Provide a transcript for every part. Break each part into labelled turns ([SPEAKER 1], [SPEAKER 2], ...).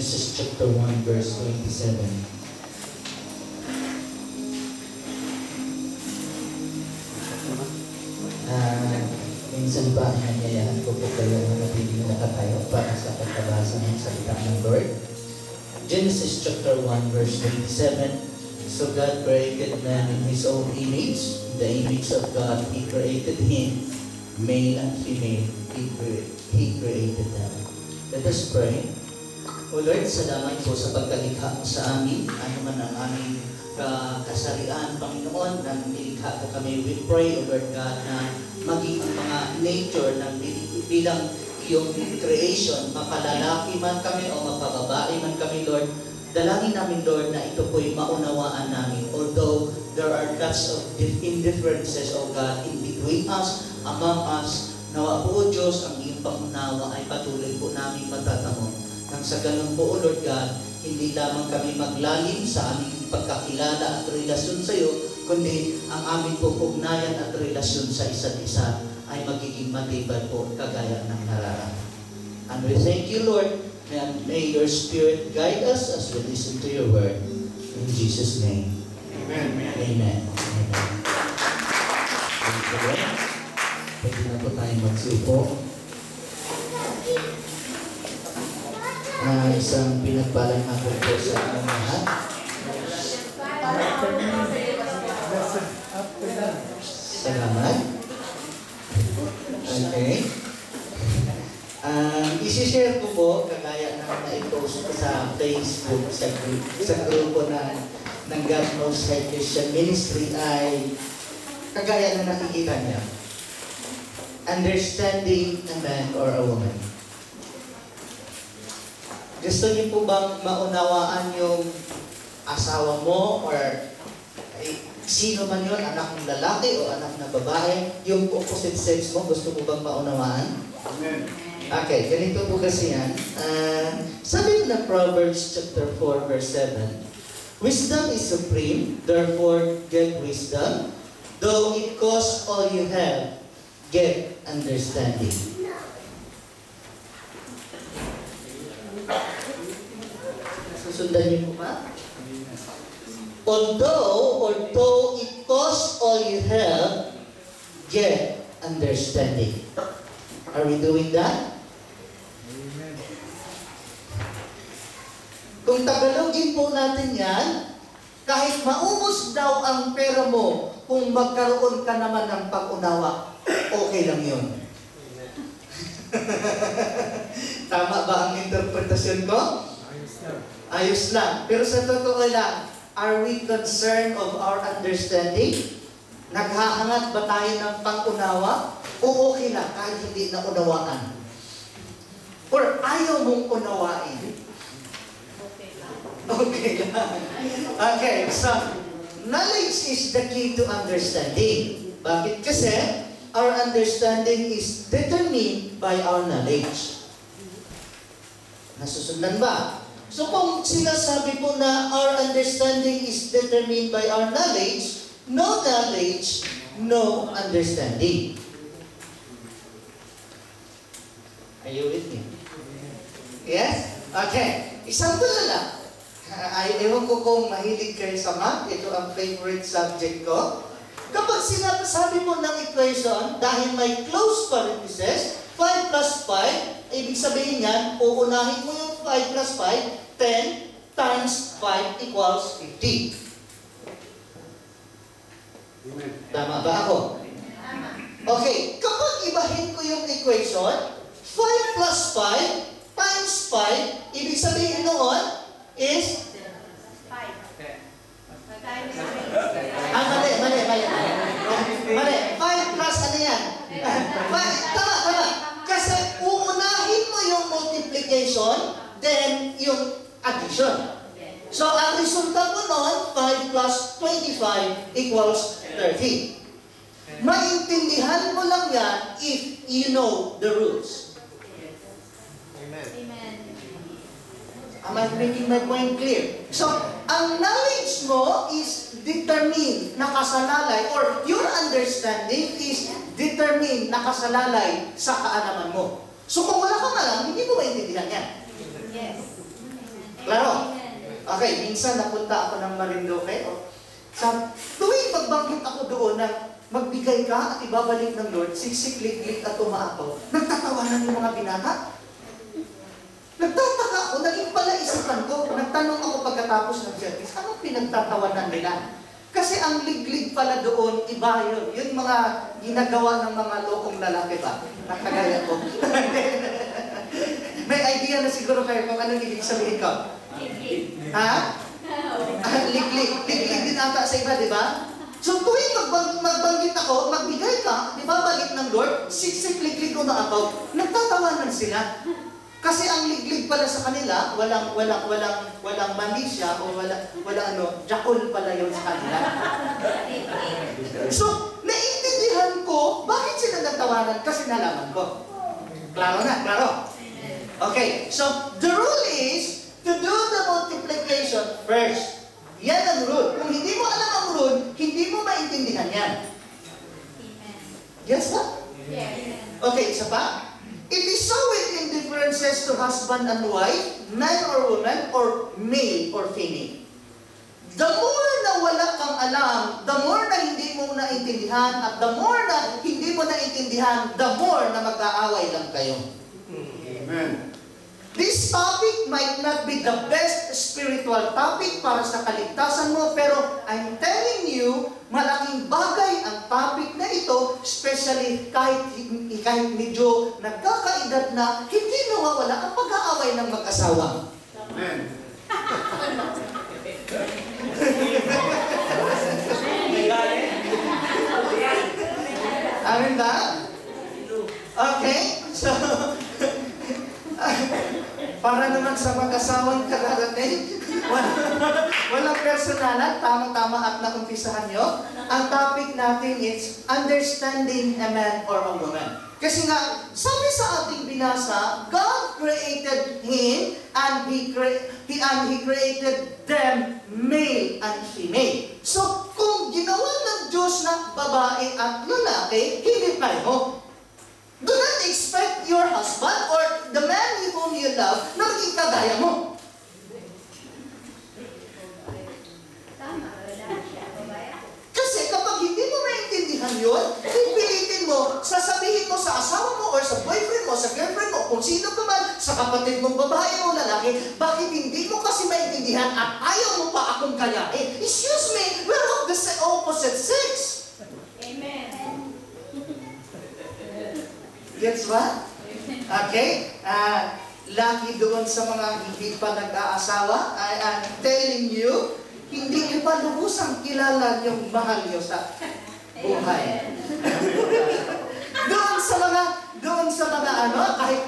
[SPEAKER 1] Genesis chapter 1, verse 27. Minsan ba nanyayahan ko po kayo na napiling nakatayo para sa pagkabasa ng salita ng Lord? Genesis chapter 1, verse 27. So God created man in His own image. In the image of God, He created him. Male and female, He created them. Let us pray. O Lord, salamat po sa pagkalikha mo sa amin. Ano man ang aming kasarian, Panginoon, nang nilikha po kami. We pray, O Lord God, na maging ang mga nature ng bilang iyong creation, mapalalaki man kami o mapababae man kami, Lord. Dalangin namin, Lord, na ito po'y maunawaan namin. Although there are lots of indifferences, O God, in between us, among us, nawa po, O Diyos, ang iyong pangunawa ay patuloy po namin matatamo. Nang sa ganun po, O Lord God, hindi lamang kami maglalim sa aming pagkakilala at relasyon sa iyo, kundi ang aming pupugnayan at relasyon sa isa't isa ay magiging matibay po kagaya ng nararami. And we thank you, Lord, and may your Spirit guide us as we listen to your word. In Jesus' name.
[SPEAKER 2] Amen.
[SPEAKER 1] Amen. Amen. Thank you, Lord. Pwede na po tayong magsupo. Isang pinagpalang ako po sa inyong lahat. Salamat. Okay. Isi-share ko po, kagaya ng na-post ko sa Facebook, sa grupo ng God Most High Christian Ministry ay kagaya na nakikita niya. Understanding a man or a woman. Gusto niyo po bang maunawaan yung asawa mo or sino man yun, anak ng lalaki o anak ng babae, yung opposite sex mo, gusto mo bang maunawaan?
[SPEAKER 2] Amen.
[SPEAKER 1] Okay, ganito po kasi yan. Sabi na Proverbs chapter 4, verse 7, Wisdom is supreme, therefore get wisdom. Though it costs all you have, get understanding. Susundan niyo po ba? Although it costs all you have, get understanding. Are we doing that?
[SPEAKER 2] Amen.
[SPEAKER 1] Kung Tagalogin po natin yan, kahit maubos daw ang pera mo, kung magkaroon ka naman ng pag-unawa, okay lang yun. Tama ba ang interpretasyon ko?
[SPEAKER 2] Ayos lang.
[SPEAKER 1] Ayos lang. Pero sa totoo lang, are we concerned of our understanding? Naghahangat ba tayo ng pang-unawa? O okay lang kahit hindi na unawaan? Or ayaw mong unawain? Okay lang. Okay, so knowledge is the key to understanding. Bakit? Kasi our understanding is determined by our knowledge. Nasusundan ba? So kung sinasabi po na our understanding is determined by our knowledge, no knowledge, no understanding. Are you with me? Yes? Okay. Example na lang. Ewan ko kung mahilig kayo sa math. Ito ang favorite subject ko. Kapag sinasabi mo ng equation, dahil may close parentheses, 5 plus 5, ibig sabihin yan, uunahin mo yung 5 plus 5, 10 times 5 equals 50.
[SPEAKER 2] Amen.
[SPEAKER 1] Tama ba ako? Okay, kapag ibahin ko yung equation, 5 plus 5 times 5, ibig sabihin noon is... Mali. 5 plus ano yan? Tama. Kasi uunahin mo yung multiplication, then yung addition. So, ang resulta mo noon, 5 plus 25 equals 30. Maintindihan mo lang yan if you know the rules.
[SPEAKER 2] Amen.
[SPEAKER 1] Am I making my point clear? So, ang knowledge mo is determined, nakasalalay, or your understanding is determined, nakasalalay sa kaalaman mo. So, kung wala kang alam, hindi mo maintindihan yan.
[SPEAKER 3] Yes. Okay, minsan napunta ako ng Marinduque. Sa tuwing magbanggit ako doon na magbigay ka at ibabalik ng Lord, siksik-lik-lik at umaapaw, nagtatawanan yung mga binata. Nagtataka ako, naging palaisipan ko. Nagtanong ako pagkatapos ng service, anong pinagtatawanan nila? Kasi ang liglig pala doon, iba yun. Yung mga ginagawa ng mga lokong lalaki ba? Nakagaya ko. May idea na siguro kayo kung anong ibig sabihin ko. Ha? Liglig. Liglig din ata sa iba, di ba? So tuwing magbanggit ako, magbigay ka, di ba balik ng Lord, siksik liglig o naapaw, nagtatawanan sila. Kasi ang liglig pala sa kanila, walang malisya o walang jakul pala yun sa kanila. So, naiintindihan ko, bakit sila nagtawanan? Kasi nalaman ko. Klaro na, klaro. Okay, so the rule is to do the multiplication first. Yan ang rule. Kung hindi mo alam ang rule, hindi mo maintindihan yan. Yes ba?
[SPEAKER 4] Yes.
[SPEAKER 3] Okay, isa pa. It is so with indifferences to husband and wife, man or woman, or male or female. The more na wala kang alam, the more na hindi mo naintindihan, at the more na hindi mo naintindihan, the more na mag-aaway lang kayo.
[SPEAKER 2] Amen.
[SPEAKER 3] This topic might not be the best spiritual topic para sa kaligtasan mo, pero I'm telling you, malaking bagay ang topic na ito, especially kahit medyo nagkakaedad na, hindi nawawala ang pag-aaway ng mag-asawa.
[SPEAKER 2] Amen.
[SPEAKER 3] Amin ba? Okay, so, para naman sa mag-asawang kararating, walang personalan, tama-tama at nakumpisahan nyo. Ang topic natin is understanding a man or a woman. Kasi nga, sabi sa ating binasa, God created him and He created them male and female. So, kung ginawa ng Diyos na babae at lalaki, hindi pareho. Do not expect your husband or the man whom you love na maging kagaya mo. Kasi kapag hindi mo maintindihan yun, pipilitin mo, sasabihin mo sa asawa mo or sa boyfriend mo, sa girlfriend mo, kung sino ka man, sa kapatid mong babae o lalaki, bakit hindi mo kasi maintindihan at ayaw mo pa akong gayahin? Excuse me, we're of the opposite sex.
[SPEAKER 4] Amen.
[SPEAKER 3] Gets what? Okay? Lagi doon sa mga hindi pa nag-aasawa, I'm telling you, hindi nyo pa lubusang kilala yung mahal nyo sa buhay. doon sa mga kahit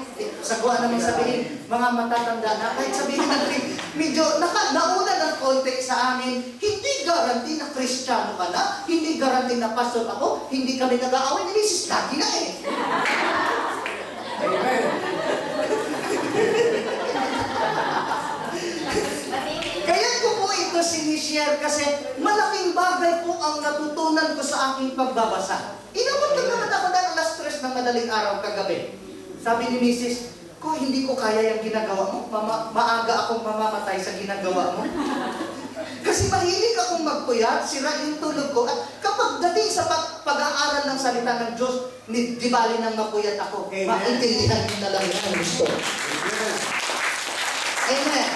[SPEAKER 3] sagwa naman sabihin, mga matatanda na, kahit sabihin natin, medyo nauna ng konti sa amin, hindi garanti na Kristiyano ka na, hindi garanti na pastor ako, hindi kami nag-aaway, nilisis lagi na eh.
[SPEAKER 2] Amen.
[SPEAKER 3] Kaya ko po ito sinishare kasi malaking bagay po ang natutunan ko sa aking pagbabasa. Inabot lang naman ako ng alas 3 ng madaling araw kagabi. Sabi ni Mrs., ko hindi ko kaya yung ginagawa mo. Maaga akong mamamatay sa ginagawa mo. Kasi mahilig akong magpuyat, sira yung tulog ko. At kapag dating sa pag-aaral ng salita ng Diyos, di bali nang mapuyat ako.
[SPEAKER 2] Amen.
[SPEAKER 3] Maintindihan mo na lang yun ang gusto. Amen.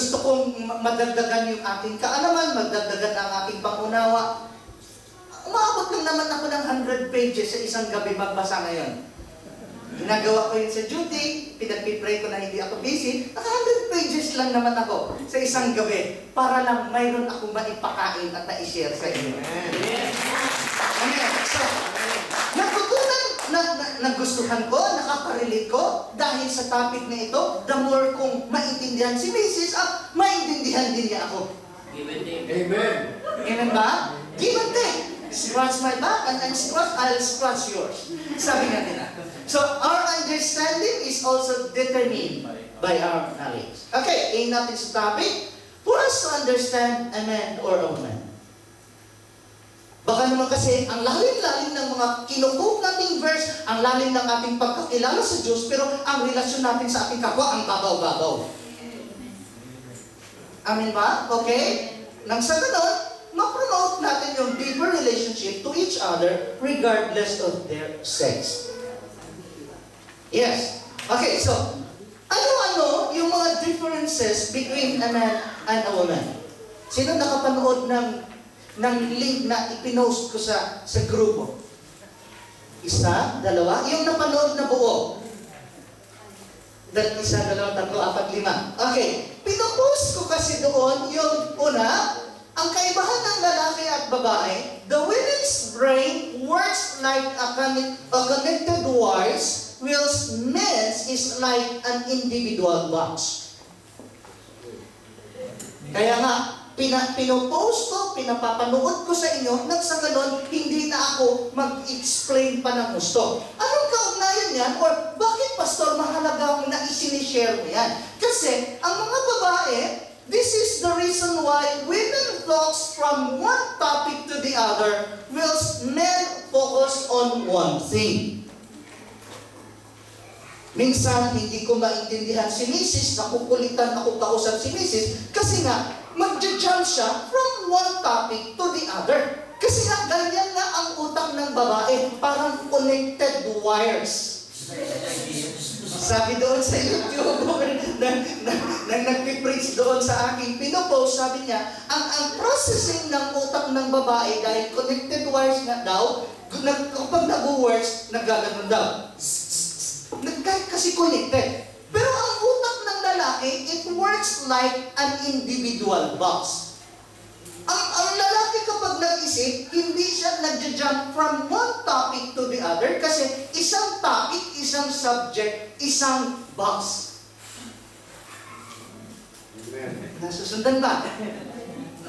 [SPEAKER 3] Gusto kong madagdagan yung aking kaalaman, madagdagan ang aking pangunawa. Umabot lang naman ako ng 100 pages sa isang gabi magbasa ngayon. Ginagawa ko yun sa duty, pinagpipray ko na hindi ako busy, naka 100 pages lang naman ako sa isang gabi para lang mayroon akong maipakain at na-share sa inyo. Amen. So, natutunan, nagustuhan ko, nakaka-relate ko dahil sa topic na ito, the more kong maintindihan si Mrs. at maintindihan din niya ako.
[SPEAKER 2] Amen.
[SPEAKER 3] Amen ba? Give and take. Scratch my back and I'll scratch yours. Sabi nga nila. So, our understanding is also determined by our knowledge. Okay, aim natin sa topic. For us to understand a man or a woman. Baka naman kasi, ang lalim-lalim ng mga kinukup nating verse, ang lalim ng ating pagkakilala sa Diyos, pero ang relasyon natin sa ating kapwa, ang babaw-babaw. Amin ba? Okay? Nang sa ganon, ma-promote natin yung deeper relationship to each other regardless of their sex. Yes. Okay, so, ano-ano yung mga differences between a man and a woman? Sino nakapanood ng link na ipinost ko sa grupo? Isa, dalawa, yung napanood na buo. Isa, dalawa, tatlo, apat, lima. Okay, pinopost ko kasi doon yung una, ang kaibahan ng lalaki at babae, the women's brain works like a connected wires, whilst men's is like an individual box. Kaya nga, pinopost ko, pinapapanood ko sa inyo, nang sa ganon, hindi na ako mag-explain pa ng gusto. Anong kaugnayan yan? Or bakit, Pastor, mahalaga na isinishare mo yan? Kasi, ang mga babae, this is the reason why women talks from one topic to the other, whilst men focus on one thing. Minsan, hindi ko maintindihan si Mrs. Nakukulitan ako kausap si Mrs. Kasi nga, magja-jump siya from one topic to the other. Kasi nga, ganyan nga ang utak ng babae. Parang connected wires. Sabi doon sa YouTube, nang nagpipreach doon sa aking pinopost, sabi niya, ang processing ng utak ng babae, dahil connected wires nga daw, kapag nag-works, nagaganon daw. Kasi connected. Pero ang utak ng lalaki, it works like an individual box. Ang lalaki kapag nag-isip, hindi siya nag-jump from one topic to the other kasi isang topic, isang subject, isang box.
[SPEAKER 2] Amen.
[SPEAKER 3] Nasusundan ba?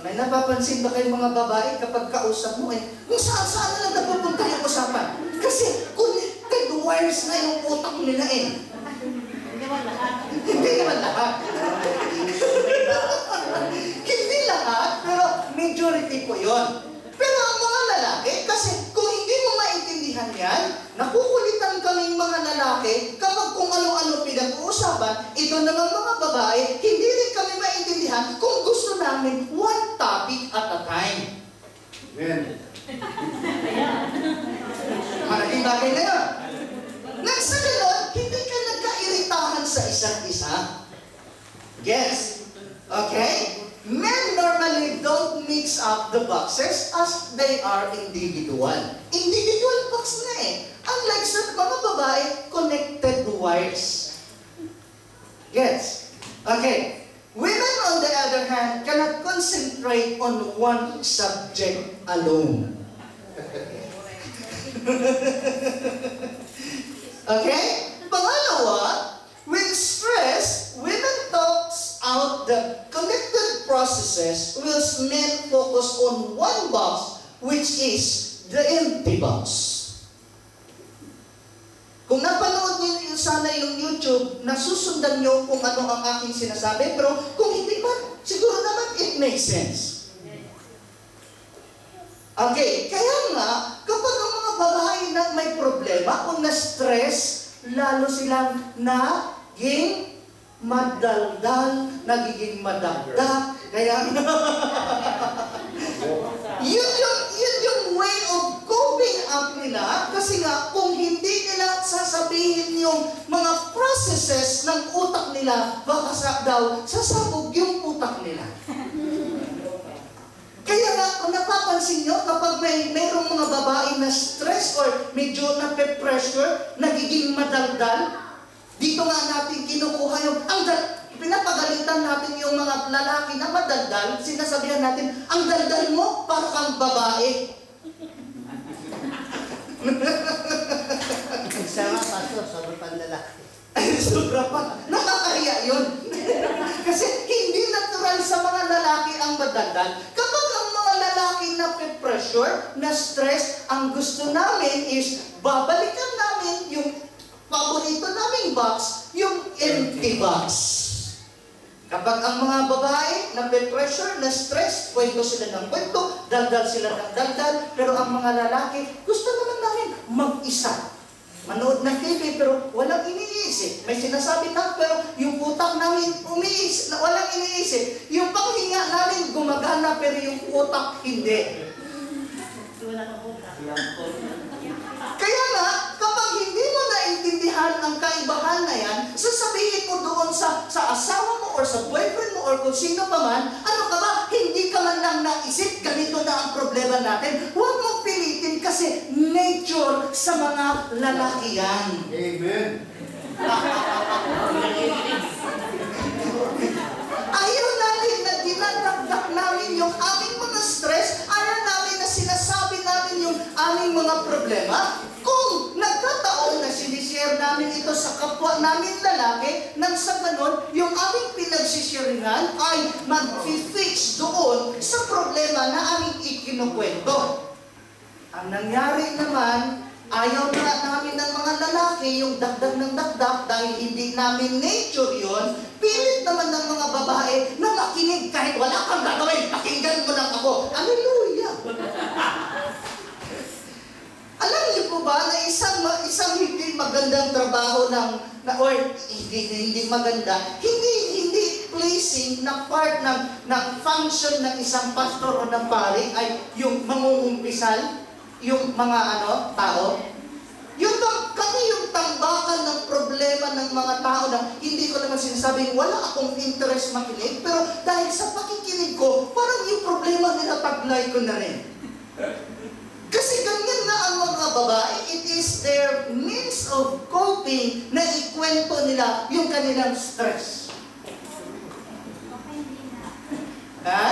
[SPEAKER 3] May napapansin ba kayong mga babae kapag kausap mo kung saan-saan na lang napupunta yung usapan? Kasi connected wires na yung utak nila Hindi naman lahat. Hindi lahat, pero majority po yon. Pero ang mga lalaki, kasi kung hindi mo maintindihan yan, nakukulitan kaming mga lalaki kapag kung ano-ano pinag-uusapan, ito naman mga babae, hindi rin kami maintindihan kung gusto namin one topic at a time.
[SPEAKER 2] Amen.
[SPEAKER 3] Malaking bagay na yun. Nang sa ganon, hindi ka nagkairitahan sa isa't isa. Yes. Okay? Men normally don't mix up the boxes as they are individual. Individual box na Unlike sa mga babae, connected wires. Yes. Okay. Women, on the other hand, cannot concentrate on one subject alone. Okay? Pangalawa, with stress, women talks out the connected processes whilst men focus on one box, which is the empty box. Kung napanood niyo sana yung YouTube, nasusundan niyo kung ano ang aking sinasabi, pero kung hindi man, siguro naman it makes sense. Okay, kaya nga, kapag ang mga babae na may problema o na-stress, lalo silang naging madaldal, nagiging madagdag. Kaya yun yung way of coping up nila. Kasi nga, kung hindi nila sasabihin yung mga processes ng utak nila, baka sasabog yung utak nila. Kaya nga, kung napapansin nyo, kapag mayroong mga babae na stress or medyo na-pressure, nagiging madaldal, dito nga natin kinukuha yung, pinapagalitan natin yung mga lalaki na madaldal, sinasabihan natin, ang daldal mo, para kang babae.
[SPEAKER 5] Sama pastor, sabi pa lalaki.
[SPEAKER 3] Sobra pa. Nakakahiya yun. Kasi hindi natural sa mga lalaki ang madaldal. Kapag ang mga lalaki na pressure, na stress, ang gusto namin is babalikan namin yung paborito naming box, yung empty box. Kapag ang mga babae na pressure, na stress, kwento sila ng kwento, daldal sila ng daldal, pero ang mga lalaki, gusto naman namin mag-isa. Manood ng TV pero walang iniisip. May sinasabi na pero yung utak namin umiisip, walang iniisip. Yung pang pero yung utak hindi. Kaya nga, kapag hindi mo naintindihan ang kaibahan na yan, sasabihin mo doon sa asawa mo or sa boyfriend mo or kung sino pa man, ano ka ba, hindi ka man lang naisip, ganito na ang problema natin. Huwag mong pilitin kasi nature sa mga lalaki yan.
[SPEAKER 2] Amen.
[SPEAKER 3] Ayaw namin na dinadagdag namin yung aming mga stress, ayaw namin na sinasabi namin yung aming mga problema. Kung nagkataon na sinishare namin ito sa kapwa namin lalaki, nang sa ganon, yung aming pinagsisharingan ay mag-fix doon sa problema na aming ikinukwento. Ang nangyari naman, ayaw na namin ng mga lalaki yung dagdag ng dagdag dahil hindi namin nature yon. Pilit naman ng mga babae na makinig kahit wala kang gagawin. Pakinggan mo lang ako. Hallelujah! Alam niyo po ba na isang hindi magandang trabaho or hindi maganda, hindi pleasing na part ng function ng isang pastor o ng pari ay yung mangungumpisal, yung mga tao. Kami yung tambakan ng problema ng mga tao na hindi ko naman sinasabing wala akong interest makinig, pero dahil sa pakikinig ko, parang yung problema nila taglay ko na rin. Kasi ganyan nga ang mga babae, it is their means of coping na ikwento nila yung kanilang stress. Ha?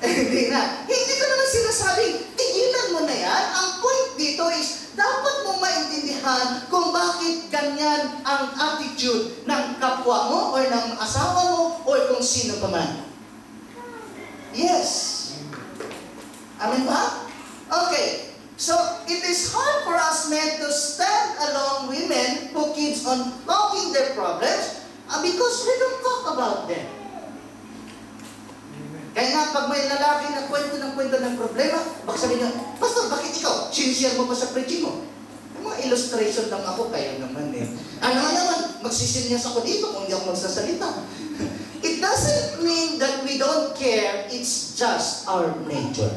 [SPEAKER 3] Hindi na. Hindi ko naman sinasabing, tigilan mo na yan. Ang point dito is, dapat mong maintindihan kung bakit ganyan ang attitude ng kapwa mo or ng asawa mo or kung sino pa man. Yes. Amen ba? Okay. So, it is hard for us men to stand along women who keeps on talking their problems because we don't talk about them. Kaya nga, pag may lalaki na kwento ng problema, baka sabihin niya, Pastor, bakit ikaw? Sinishare mo pa sa preaching mo? Yung mga illustration lang ako, kaya naman eh. Ano naman, magsisinyas ako dito kung hindi ako magsasalita. It doesn't mean that we don't care, it's just our nature.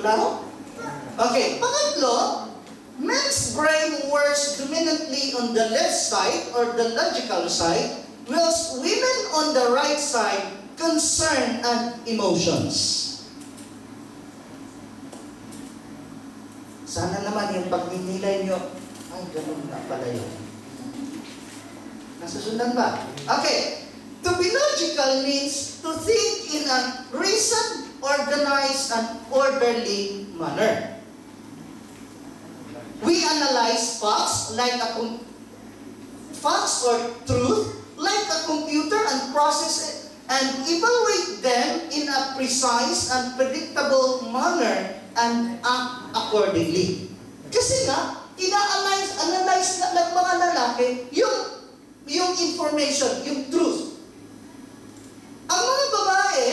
[SPEAKER 3] Klaro? Okay, pangatlo, men's brain works dominantly on the left side or the logical side, whilst women on the right side concern and emotions. Sana naman yung pagninilay nyo, ay, ganun na pala yun. Nasusundan ba? Okay. To be logical means to think in a reasoned, organized, and orderly manner. We analyze facts facts or truth like a computer and process it and evaluate them in a precise and predictable manner and act accordingly. Kasi nga, analyze ng mga lalaki yung information, yung truth. Ang mga babae,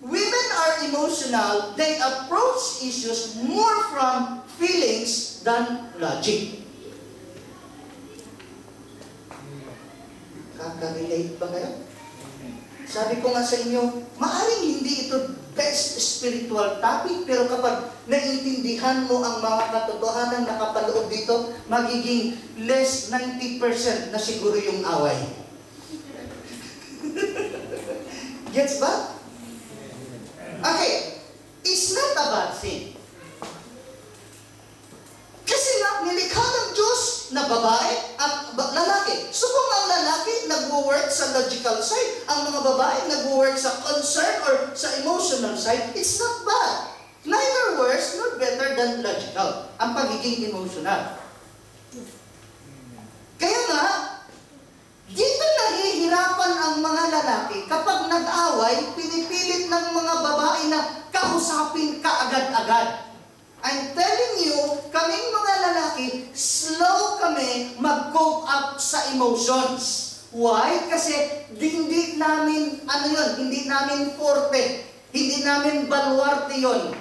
[SPEAKER 3] women are emotional, they approach issues more from feelings than logic. Kaka-relate ba kayo? Sabi ko nga sa inyo, maaaring hindi ito best spiritual topic, pero kapag naiintindihan mo ang mga katotohanan na nakapaloob dito, magiging less 90% na siguro yung away. Gets ba? Okay, it's not a bad thing. Kasi nga, nilikha ng Diyos na babae at lalaki. So kung ang lalaki nag-work sa logical side, ang mga babae nag-work sa concern or sa emotional side, it's not bad. Neither worse nor better than logical, ang pagiging emotional. Kaya nga, dito nahihirapan ang mga lalaki kapag nag-away, pinipilit ng mga babae na kausapin ka agad-agad. I'm telling you, kaming mga lalaki, slow kami mag-cope up sa emotions. Why? Kasi hindi namin, hindi namin forte. Hindi namin baluarte yon.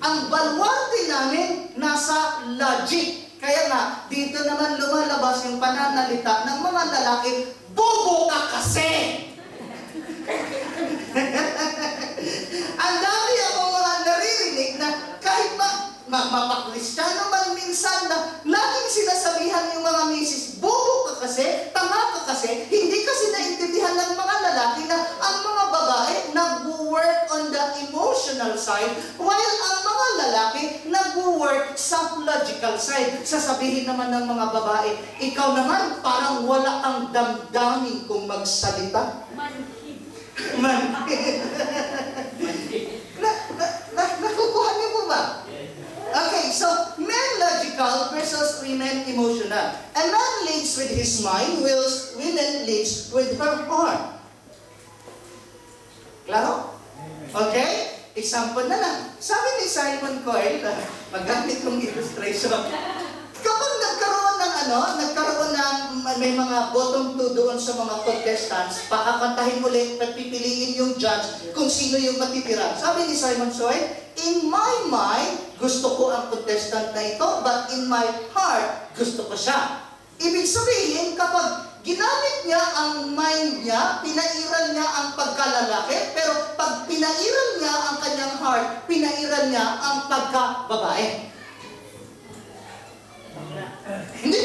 [SPEAKER 3] Ang baluarte namin, nasa logic. Kaya nga, dito naman lumalabas yung pananalita ng mga lalaki, bobo ka kasi! mapakristyano man minsan na laging sinasabihan yung mga misis, bobo ka kasi, tanga ka kasi, hindi kasi naintindihan ng mga lalaki na ang mga babae nag-work on the emotional side while ang mga lalaki nag-work sa logical side. Sasabihin naman ng mga babae, ikaw naman parang wala kang damdamin kung magsalita.
[SPEAKER 4] Manhid.
[SPEAKER 3] Nakukuha niyo po ba? Okay, so men logical versus women emotional. A man leads with his mind, whilst women leads with her heart. Klaro? Okay? Example na lang. Sabi ni Simon Coyle, magamit kong illustration. Kapag nagkaroon ng may mga bottom two doon sa mga contestants, pakakantahin ulit, pagpipiliin yung judge kung sino yung matitira. Sabi ni Simon Coyle, in my mind, gusto ko ang contestant na ito, but in my heart, gusto ko siya. Ibig sabihin, kapag ginamit niya ang mind niya, pinairal niya ang pagkalalaki, pero pag pinairal niya ang kanyang heart, pinairal niya ang pagkababae. Hindi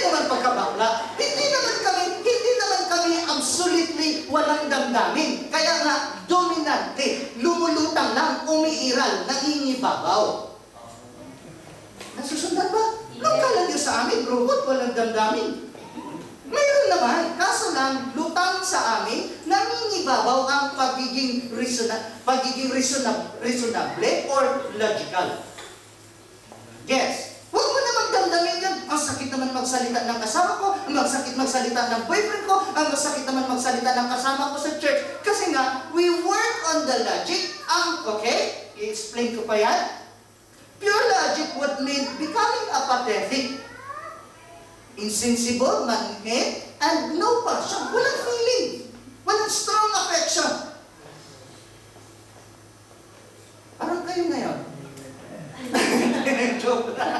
[SPEAKER 3] naman pagkabakla. Hindi naman kami absolutely walang damdamin. Kaya nga, dominante, lumulutang lang, umiiral, nangingibabaw. Nasusundan ba? Nung kala niyo sa amin, robot, walang damdamin. Mayroon naman, kaso lang, lutang sa amin, nangingibabaw ang pagiging reasonable or logical. Yes. Huwag mo na magdamdamin yan. Ang sakit naman magsalita ng kasama ko, ang sakit magsalita ng boyfriend ko, ang sakit naman magsalita ng kasama ko sa church. Kasi nga, we work on the logic. Okay? I-explain ko pa yan. Pure logic would mean becoming apathetic, insensible, manhid, and no passion. Walang feeling. Walang strong affection. Parang kayo ngayon. Joke lang.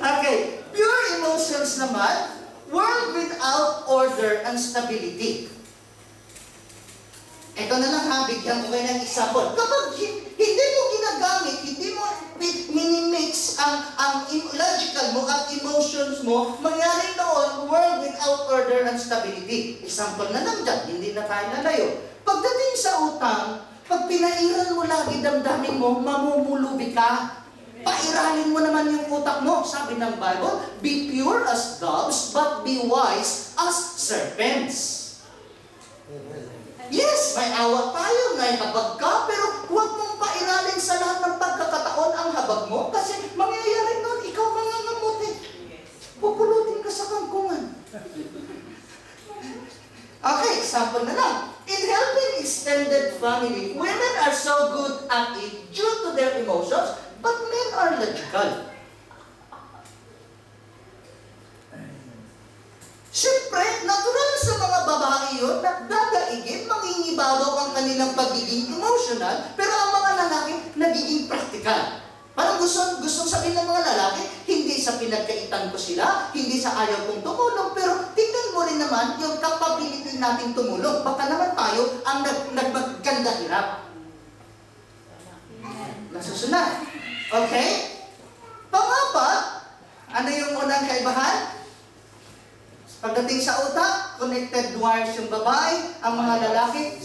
[SPEAKER 3] Okay. Pure emotions naman, world without order and stability. Ito na lang ha, bigyan ko kayo ng example. Kapag hindi mo ginagamit, hindi mo minimix ang logical mo at emotions mo, mangyari noon, world without order and stability. Example na lang dyan, hindi na tayo lalayo. Pagdating sa utang, pag pinairan mo lagi damdamin mo, mamumulubi ka. Pairalin mo naman yung utak mo. Sabi ng Bible, be pure as doves, but be wise as serpents. Yes, may awa tayo, may habag ka, pero huwag mong pairalin sa lahat ng pagkakataon ang habag mo, kasi mangyayari nun, ikaw mangangamuti. Pupulutin ka sa kangkungan. Okay, example na lang. In helping extended family, women are so good at it due to their emotions, but men are logical. Siyempre, natural sa mga babae yun, nagdadaigin, mangingibabaw ang kanilang pagiging emotional, pero ang mga lalaki, nagiging practical. Parang gustong sabihin ng mga lalaki, hindi sa pinagkaitan ko sila, hindi sa ayaw kong tumulong, pero tingnan mo rin naman yung capability nating tumulong. Baka naman tayo ang nagmaganda hirap. Nasusunod. Okay? Pangapat, ano yung unang kaibahan? Pagdating sa utak, connected wires yung babae, ang mga lalaki,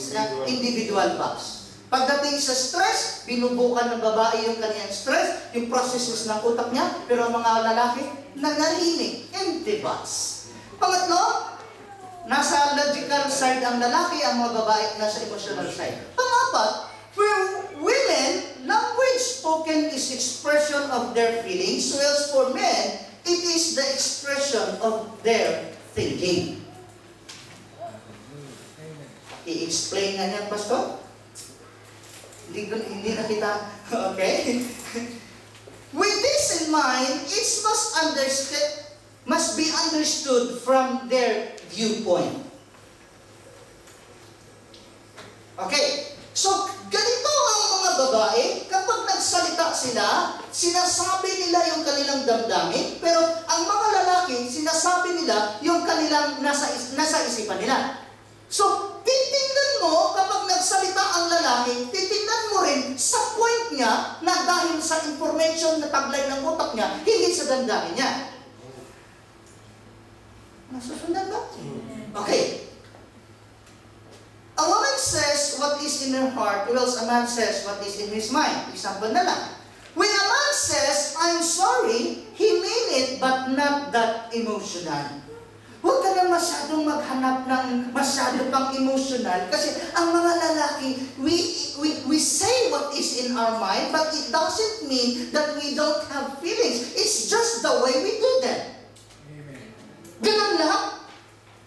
[SPEAKER 3] individual box. Pagdating sa stress, binubukan ng babae yung kanyang stress, yung processes ng utak niya, pero ang mga lalaki, nanahimik, empty box. Pangatlo, nasa logical side ang lalaki, ang mga babae nasa emotional side. Pangapat, for women, language spoken is expression of their feelings, whereas for men, it is the expression of their thinking. I-explain nga niyan, Pastor? Hindi na kita, okay? With this in mind, it must be understood from their viewpoint. Okay, so ganito ang mga babae, kapag nagsalita sila, sinasabi nila yung kanilang damdamin, pero ang mga lalaki, sinasabi nila yung kanilang nasa isipan nila. So, titingnan mo, kapag nagsalita ang lalaki, titingnan mo rin sa point hinahanap niya na dahil sa information na taglay ng utak niya, hindi sa damdamin niya. Nasusundan ba? Okay. A woman says what is in her heart, whilst a man says what is in his mind. Example na lang. When a man says, I'm sorry, he mean it, but not that emotional. Huwag ka na masyadong maghanap ng masyado pang emotional kasi ang mga lalaki, we say what is in our mind, but it doesn't mean that we don't have feelings. It's just the way we do them. Ganun lang?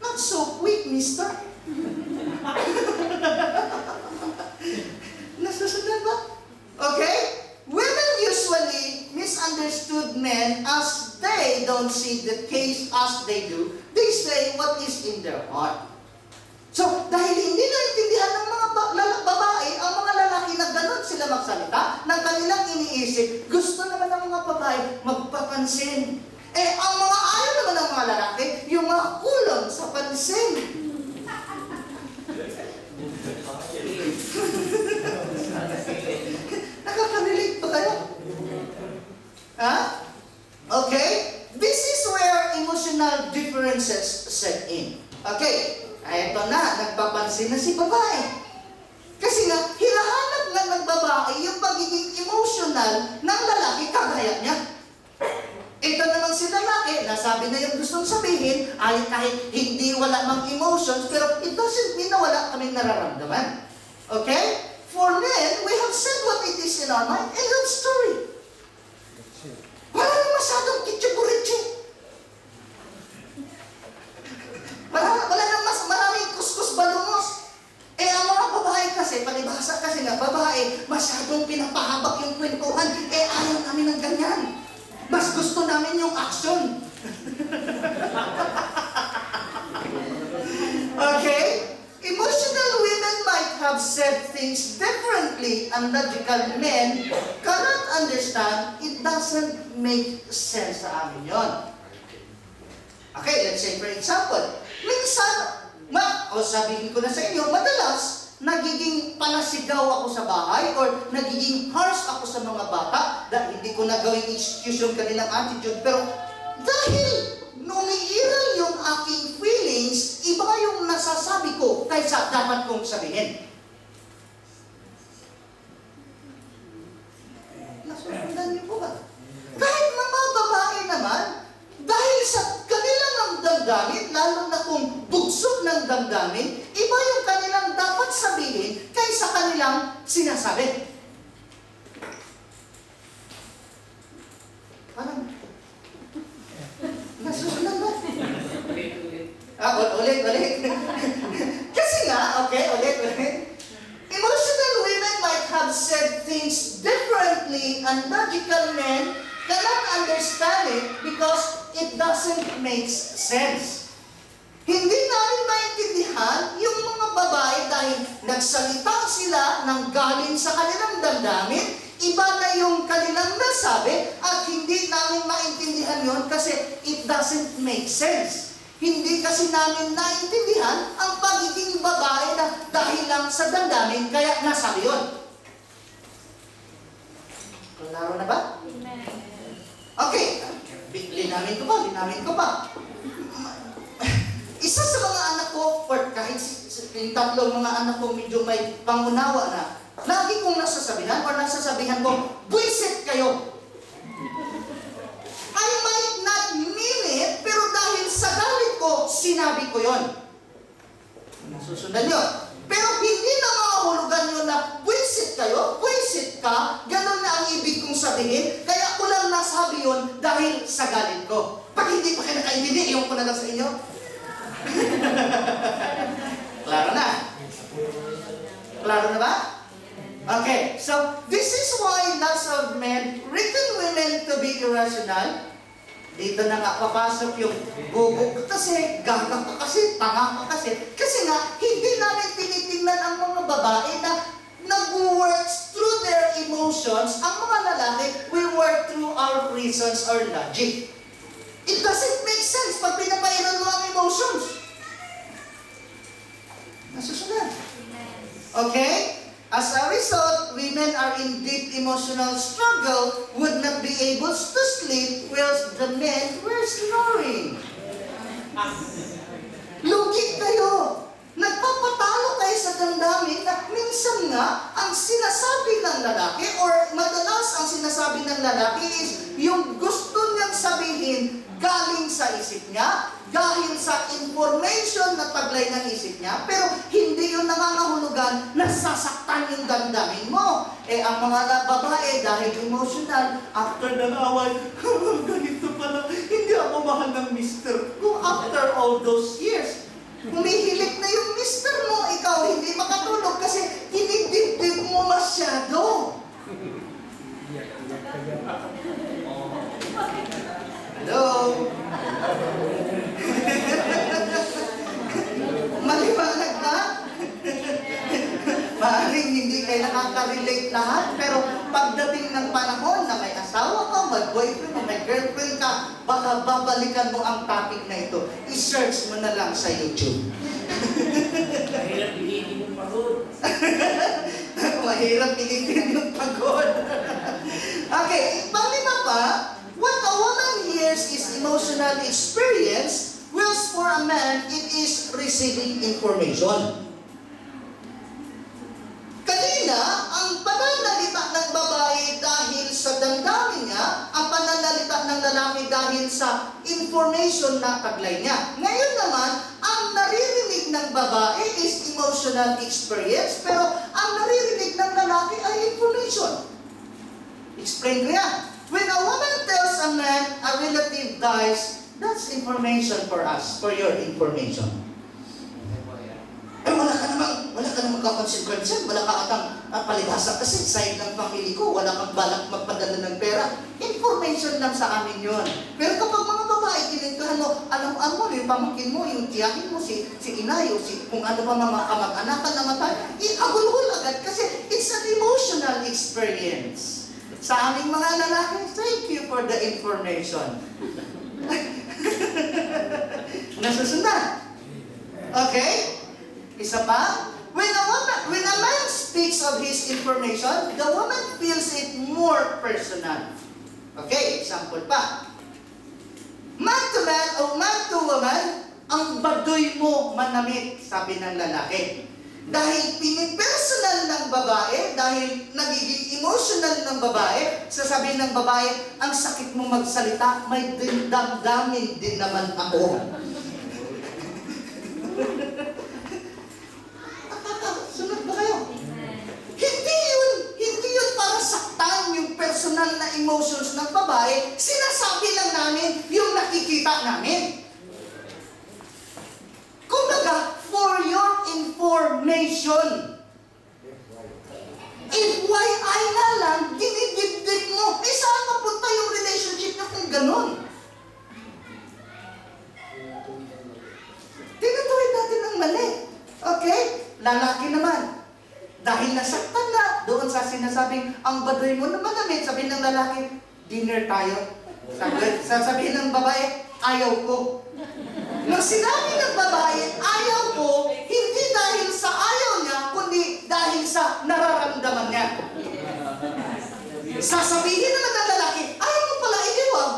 [SPEAKER 3] Not so quick, mister. Nasusunod ba? Okay? Women usually misunderstood men as they don't see the case as they do. They say what is in their heart. So, dahil hindi naintindihan ng mga babae, ang mga lalaki na ganun sila magsalita, ng kanilang iniisip, gusto naman ng mga babae magpapansin. Ang mga ayaw naman ng mga lalaki, yung mga kulang sa pansin. Nakaka-relate ba kayo? Ha? Okay? This is where emotional differences set in. Okay, eto na, nagpapansin na si babae. Kasi nga, hinahanap nga ng babae yung pagiging emotional ng lalaki kagaya niya. Ito naman si lalaki, nasabi na yung gustong sabihin, ay kahit hindi wala mang emotions, pero it doesn't mean na wala kaming nararamdaman. Okay? For men, we have said what it is in our mind, and that story. Wala na masyadong kitsi-buritsi. Wala na mas maraming kuskus balungos. Ang mga babae kasi, palibhasa kasi nga, babae, masyadong pinapahabak yung kwentuhan. Ayaw namin ng ganyan. Mas gusto namin yung action. Okay? Emotional women might have said things differently, and logical men cannot understand. It doesn't make sense sa amin yon. Okay, let's say for example, minsan, sabihin ko na sa inyo, madalas, nagiging panasigaw ako sa bahay or nagiging harsh ako sa mga bata dahil hindi ko na gawing excuse yung kanilang attitude. Pero dahil umiiral yung aking feelings, iba yung nasasabi ko kaysa dapat kong sabihin. Nasundan niyo po ba? Kahit mga babae naman, dahil sa kanilang ang damdamin, lalo na kung bugsog ng damdamin, iba yung kanilang dapat sabihin kaysa kanilang sinasabi. Parang, nasusunod ba? Ulit. Kasi nga, okay, ulit. Emotional women might have said things differently and logical men cannot understand it because it doesn't make sense. Hindi namin maintindihan yung mga babae dahil nagsalita sila ng galing sa kanilang damdamin, iba na yung kanilang nasabi at hindi namin maintindihan yon kasi it doesn't make sense. Hindi kasi namin naintindihan ang pagiging babae na dahil lang sa damdamin kaya nasabi yun. Klaro na ba?
[SPEAKER 4] Amen.
[SPEAKER 3] Okay, linamin ko pa. Isa sa mga anak ko, or kahit yung tatlong mga anak ko medyo may pangunawa na, lagi kong nasasabihan ko, buwisit kayo. I might not mean it, pero dahil sa galit ko, sinabi ko yon. Nasusundan yun. Pero hindi na makahulugan yun na buwisit kayo, buwisit ka, ganun na ang ibig kong sabihin, kaya ko lang nasabi yun dahil sa galit ko. Pag hindi pa kayo nakaintindi, iyon ko na lang sa inyo. Klaro na? Klaro na ba? Okay, so this is why lots of men reckon women to be irrational. Dito na nga papasok yung bubog ka kasi, gaga ka kasi, tanga ka kasi. Kasi nga, hindi namin tinitingnan ang mga babae na nag-work through their emotions. Ang mga lalaki, we work through our reasons or logic. It doesn't make sense pag pinapairan mo ang emotions. Nasusunod. Okay? As a result, women men are in deep emotional struggle would not be able to sleep whilst the men were snoring. Lugi kayo. Nagpapatalo kayo sa damdamin na minsan nga ang sinasabi ng lalaki or madalas ang sinasabi ng lalaki is yung gusto niyang sabihin galing sa isip niya, dahil sa information na taglay ng isip niya, pero hindi yung nangangahulugan na sasaktan yung damdamin mo. Eh, ang mga babae, dahil emotional, after ng away, ganito pala, hindi ako mahal ng mister ko after all those years. Humihilik na yung mister mo, ikaw hindi makatulog kasi tinidibdib mo masyado. Hello? Maliwanag ba? Maaaring hindi kayo nakaka-relate lahat, pero pagdating ng panahon na may asawa ka, may boyfriend, may girlfriend ka, baka babalikan mo ang topic na ito. I-search mo na lang sa YouTube.
[SPEAKER 5] Mahirap pilitin yung pagod.
[SPEAKER 3] Mahirap pilitin yung pagod. Okay, panglima pa, what a woman hears is emotional experience, whilst for a man, it is receiving information. Kanina, ang pananalita ng babae dahil sa damdamin niya, ang pananalita ng lalaki dahil sa information na taglay niya. Ngayon naman, ang naririnig ng babae is emotional experience, pero ang naririnig ng lalaki ay information. Explain ko yan. When a woman tells a man a relative dies, that's information for us, for your information. Eh, wala ka namang kakonsekwensya, wala ka atang palibhasa kasi side ng family ko, wala kang balak magpadala ng pera. Information lang sa amin yun. Pero kapag mga babae, kinintuhan mo, alam mo, yung pamangkin mo, yung tiyahin mo, si inay, o kung ano pa mga kamag-anakan na matay, agulhul agad kasi it's an emotional experience. Sa aming mga lalaki, thank you for the information. Nasusunod. Okay? Isa pa, when a man speaks of his information, the woman feels it more personal. Okay, example pa. Man to man o man to woman, ang baduy mo manamit, sabi ng lalaki. Dahil pinipersonal ng babae, dahil nagiging emotional ng babae, sasabihin ng babae, ang sakit mo magsalita, may damdamin din naman ako. Sunod ba kayo? Hindi yun para saktan yung personal na emotions ng babae. Sinasabi lang namin yung nakikita namin. Kumbaga, for your information. FYI na lang, dinidibdib mo. Eh, saan mapunta yung relationship na kung ganun? Tinutuwid natin ang mali. Okay? Lalaki naman. Dahil nasaktan na doon sa sinasabing, ang baduy mo naman namin, sabihin ng lalaki, dinner tayo. Sasabihin ng babae, ayaw ko. Nung sinabi ng babae, ayaw ko, hindi dahil sa ayaw niya, kundi dahil sa nararamdaman niya. Sasabihin naman ng lalaki, ayaw mo pala iiwag.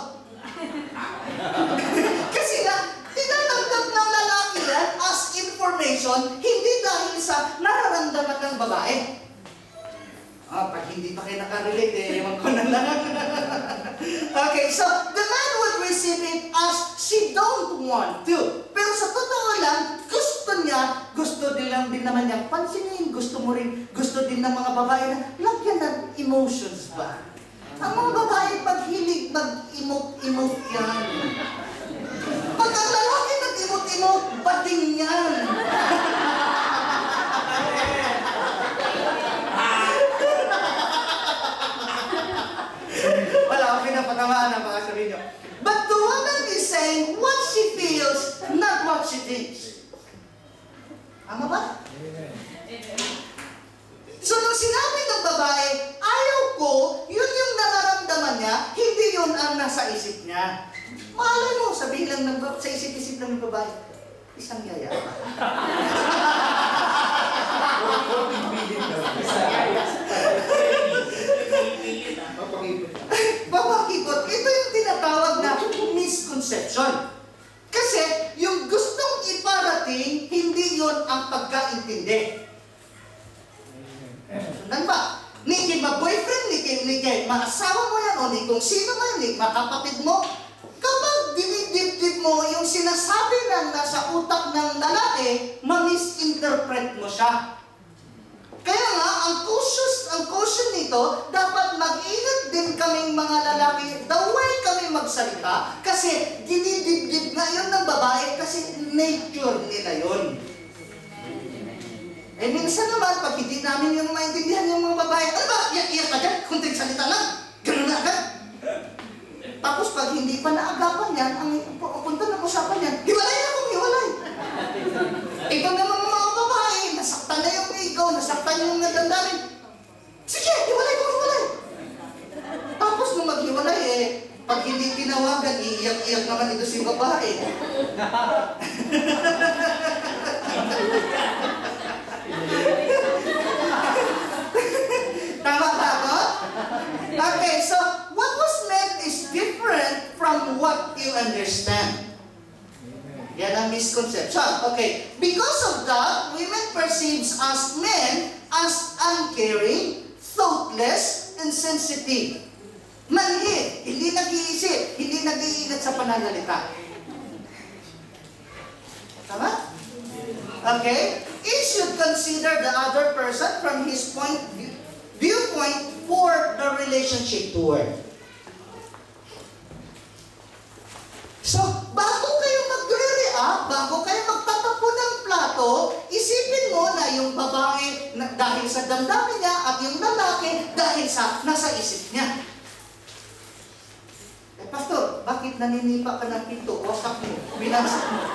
[SPEAKER 3] Kasi nga, tinatanggap ng lalaki yan as information, hindi dahil sa nararamdaman ng babae. Pag hindi pa kayo nakarelate, ewan ko na lang. Okay, so the man would receive it as she don't want to. Pero sa totoo lang, gusto din naman niyang pansinin, gusto din ng mga babae na lagyan ng emotions ba? Ang mga babae paghilig, mag-emote yan. Pag ang lalaki nag-emote, bading yan. Wala akong pinapatamaan ng mga sabihin nyo. But the woman is saying what she feels, not what she thinks. Tama ba? So nung sinabi ng babae, ayaw ko, yun yung nararamdaman niya, hindi yun ang nasa isip niya. Malay mo, sabihin lang sa isip-isip ng babae, isang yaya pa. Papakipot. Ito yung tinatawag na misconception. Kasi yung gustong iparating, hindi yon ang pagkaintindi. Sundan ba? Ni kay ma-boyfriend, ni kay ma-asawa mo yan, o ni kung sino man, ni makapatid mo. Kapag dinidip-dip mo yung sinasabi ng nasa utak ng lalaki, ma-misinterpret mo siya. Kaya nga, ang caution nito, dapat mag-ingat din kaming mga lalaki the way kami magsalita kasi dinidibdib nga yun ng babae kasi nature nila yun. Eh minsan naman, pag hindi namin yung maintindihan yung mga babae, ano ba, iyak ka dyan, kunting salita lang, gano'n na agad. Tapos pag hindi pa naagapan yan, ang punta ng usapan yan, hiwalay na kung hiwalay. Ito naman mga babae, nasaktan na yung ego, nasaktan yung nadamdamin. Sige, hiwalay kung hiwalay. Tapos nung maghiwalay pag hindi tinawagan, iiyak-iyak naman ito si babae. Tama ba ako? Okay, so what was meant is different from what you understand. Yan ang misconception. Okay, because of that, women perceives as men as uncaring, thoughtless, and sensitive. Manhid, hindi nag-iisip, hindi nag-iingat sa pananalita. Tama? Okay? Each should consider the other person from his viewpoint for the relationship to work. So, bago kayo magre-react, bago kayo magtatapo ng plato, isipin mo na yung babae dahil sa damdamin niya at yung lalaki dahil sa nasa isip niya. Pastor, bakit naninipa ka ng pinto? Wasak mo. Binansak mo.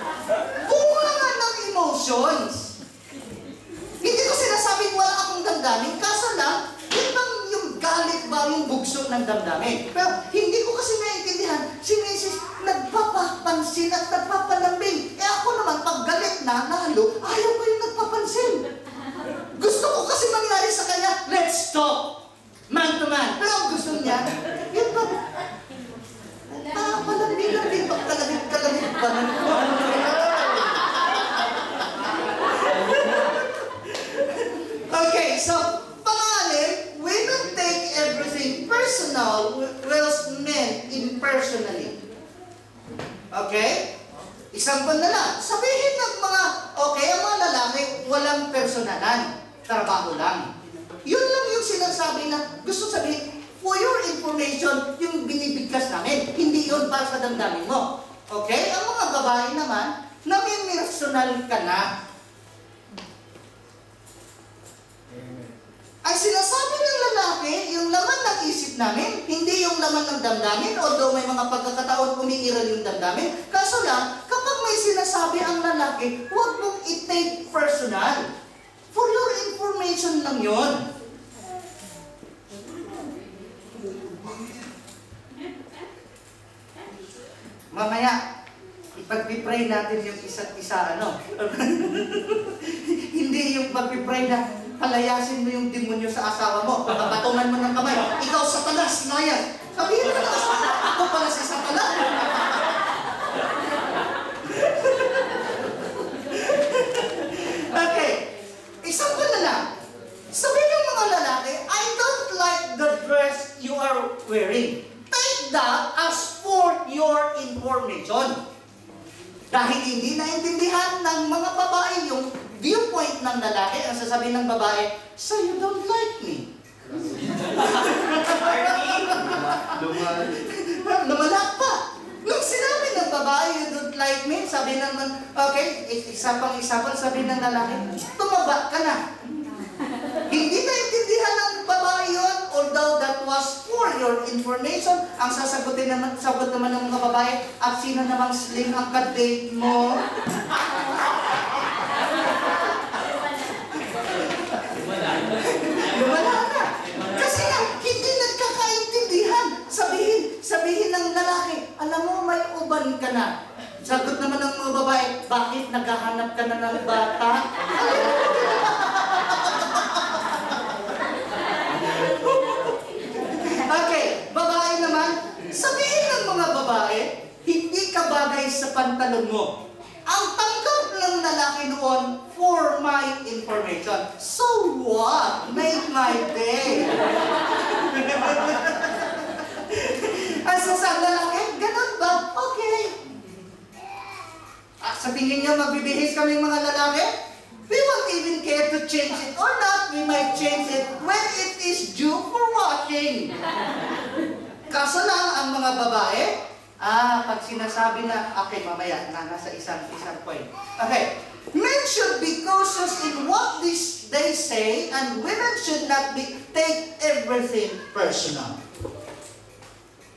[SPEAKER 3] Bunga nga ng emotions. Hindi ko sinasabing wala akong damdamin. Kaso lang, yun bang yung galit ba yung bugso ng damdamin? Pero hindi ko kasi naiintindihan. Si Mrs. nagpapapansin at nagpapalambing. Ako naman, pag galit na, nalo, ayaw ko yung nagpapansin. Gusto ko kasi mangyari sa kanya, let's talk. Man to man. Pero ang gusto niya, yun ba? Palambing-lambing, pagkalagit-kalagit ba? Okay, so, pangalim, women take everything personal, whilst men impersonally. Okay? Example na lang. Sabihin ng mga, okay, ang mga lalaki, walang personalan. Trabaho lang. Yun lang yung sinasabi na gusto sabihin, for your information, yung binibigkas namin, hindi yun para sa damdamin mo. Okay? Ang mga babae naman, nami-personal ka na. Ang sinasabi ng lalaki, yung laman ng isip namin, hindi yung laman ng damdamin, although may mga pagkakataon umiiral yung damdamin. Kaso lang, kapag may sinasabi ang lalaki, huwag mong i-take personal. For your information lang yun. Mamaya, ipag-pray natin yung isa't isa, ano? Hindi yung pag-pray na palayasin mo yung demonyo sa asawa mo, patungan mo ng kamay, ikaw Satanas, nayan. Sabihin mo na ako pala si Satanas. Okay, example na lang. Sabihin ng mga lalaki, I don't like the dress you are wearing. Take that as for your information. Dahil hindi naintindihan ng mga babae yung viewpoint ng lalaki, ang sasabihin ng babae, so you don't like me. Lumala pa. Nung sinabi ng babae, you don't like me, sabi naman, okay, isa pang sabi ng lalaki, tumaba ka na. Hindi naintindihan ng babae yun, although that was for your information. Ang sagot naman ng mga babae, at sino namang slim ang ka-date mo? Lumala na. Kasi nga, hindi nagkakaintindihan. Sabihin ng lalaki, alam mo, may uban ka na. Sagot naman ng mga babae, bakit naghahanap ka na ng bata? Okay, sa pantalon mo. Ang tanggap ng lalaki noon, for my information. So what? Make my day. Ang sasabi na lang, ganun ba? Okay. Sa tingin niyo, magbibihis kami mga lalaki? We won't even care to change it or not. We might change it when it is due for washing. Kaso lang, ang mga babae, pag sinasabi na, okay, mamaya, nasa isang point. Okay. Men should be cautious in what they say, and women should not take everything personal.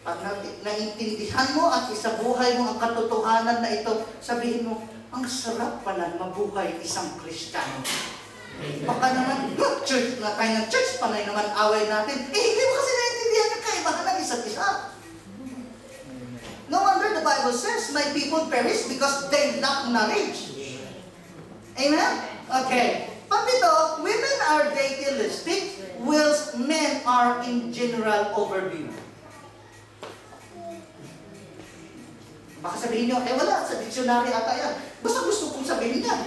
[SPEAKER 3] Pag naintindihan mo at isabuhay mo ang katotohanan na ito, sabihin mo, ang sarap pala mabuhay isang Kristiyano. Baka naman, church na tayo ng church, panay naman away natin. Hindi mo kasi naintindihan yung kaibahan ng isa't isa. No wonder the Bible says, my people perish because they lack knowledge. Amen? Okay. Pag dito, women are datilistic, whilst men are in general overview. Baka sabihin nyo, wala, sa dictionary ata yan. Basta gusto kong sabihin yan.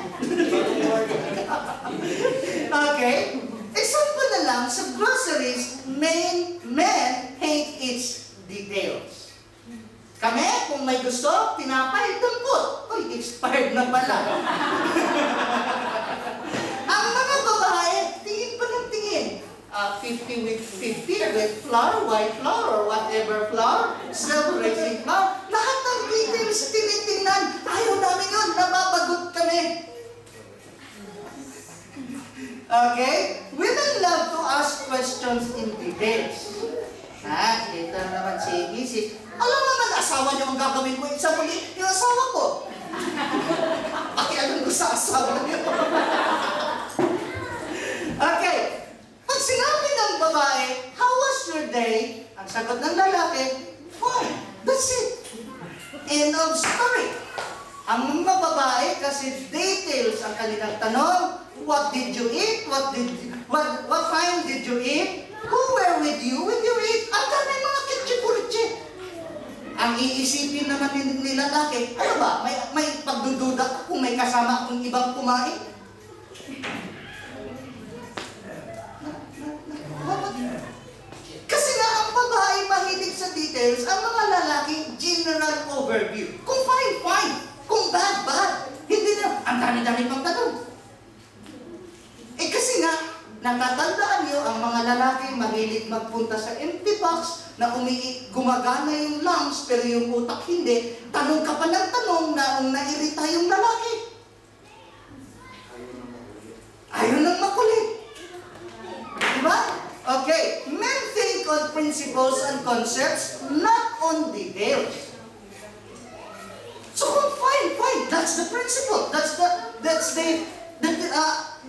[SPEAKER 3] Okay? Example na lang, sa groceries, men hate its details. Kami, kung may gusto, tinapay, dampot. Uy, expired na pala. Ang mga babae, tingin pa ng tingin. 50 with 50 with flour, white flour, or whatever flour, self-raising flour. Lahat ng details tinitingnan. Ayaw namin yun, nababagot kami. Okay? Women love to ask questions in details. Ito naman si Mrs. Alam naman, asawa niyo ang gagawin ko. Isa muli, yung asawa ko. Pakialam ko sa asawa niyo. Okay. Pag sinabi ng babae, how was your day? Ang sagot ng lalaki, fine. That's it. End of story. Ang mga babae, kasi details ang kanilang tanong. What did you eat? What time did you eat? Who were with you when you eat? Ang dami mga kitchi-purichi. Ang iisipin naman ni lalaki, ano ba? May pagdududa kung may kasama akong ibang kumain? Kasi nga ang babae mahilig sa details, ang mga lalaki general overview. Kung fine. Kung bad. Hindi na, ang dami-dami pang tanong. Kasi nga, natatandaan niyo, ang mga lalaki mahilig magpunta sa empty box na gumagana yung lungs pero yung utak hindi. Tanong ka pa ng tanong na nairita yung lalaki. Ayaw nang makulit. Diba? Okay. Men think on principles and concepts, not on details. So fine. That's the principle. That's the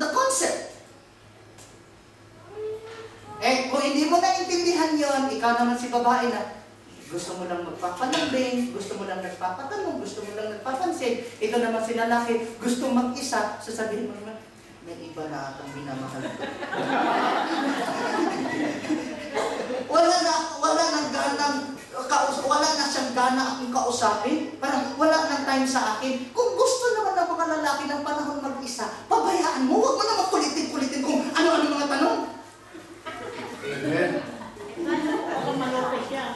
[SPEAKER 3] concept. Kung hindi mo naintindihan yon, ikaw naman si babae na gusto mo lang magpapalambing, gusto mo lang nagpapatanong, gusto mo lang nagpapansin. Ito naman si lalaki, gusto mag-isa, sasabihin mo naman, may iba na atang minamahal. wala na siyang gana akong kausapin. Parang wala nang time sa akin. Kung gusto naman ng mga lalaki ng panahon mag-isa, pabayaan mo. Huwag mo na makulitin-kulitin kung ano-ano mga tanong.
[SPEAKER 2] Amen.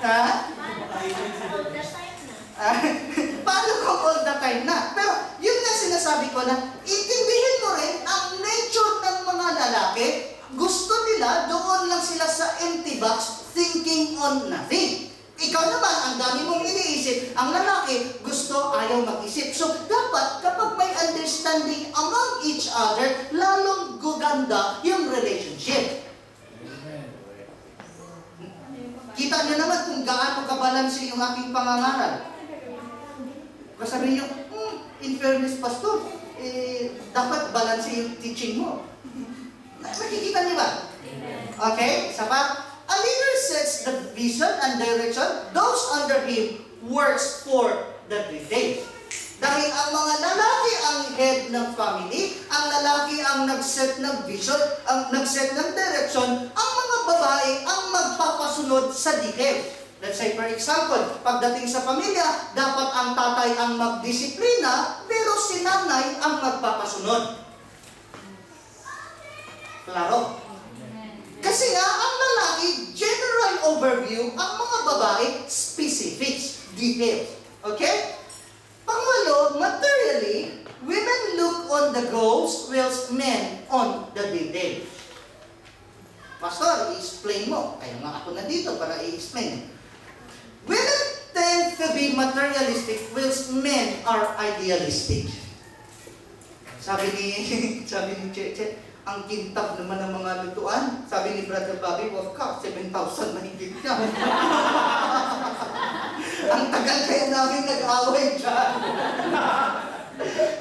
[SPEAKER 3] Ha? Paano kung all the time na? Pero yun nga sinasabi ko na intindihin mo rin ang nature ng mga lalaki. Gusto nila, doon lang sila sa empty box thinking on nothing. Ikaw naman, ang dami mong iniisip. Ang lalaki, gusto, ayaw mag-isip. So, dapat kapag may understanding among each other, lalong guganda yung relationship. Kita niyo naman kung gaano kabalanse yung aking pangangaral. Sabihin niyo, in fairness, Pastor, dapat balanse yung teaching mo. Nakikita niyo ba? Okay, isa pa. A leader sets the vision and direction. Those under him works for the details. Dahil ang mga lalaki ang head ng family, ang lalaki ang nag-set ng vision, ang nag-set ng direction, ang mga babae ang magpapasunod sa details. Let's say, for example, pagdating sa pamilya, dapat ang tatay ang magdisiplina, pero si nanay ang magpapasunod. Klaro? Kasi nga, ang lalaki, general overview, ang mga babae, specifics, details. Okay? Pangwalo, materially, women look on the goals, whilst men on the details. Pastor, i-explain mo. Kaya nga ako nandito para i-explain. Women tend to be materialistic, whilst men are idealistic. Sabi ni Cheche, ang kintab naman ng mga lutuan. Sabi ni Brother Bobby, wag ka, 7,000 mahigit ka. Ang tagal kaya namin nag-away dyan.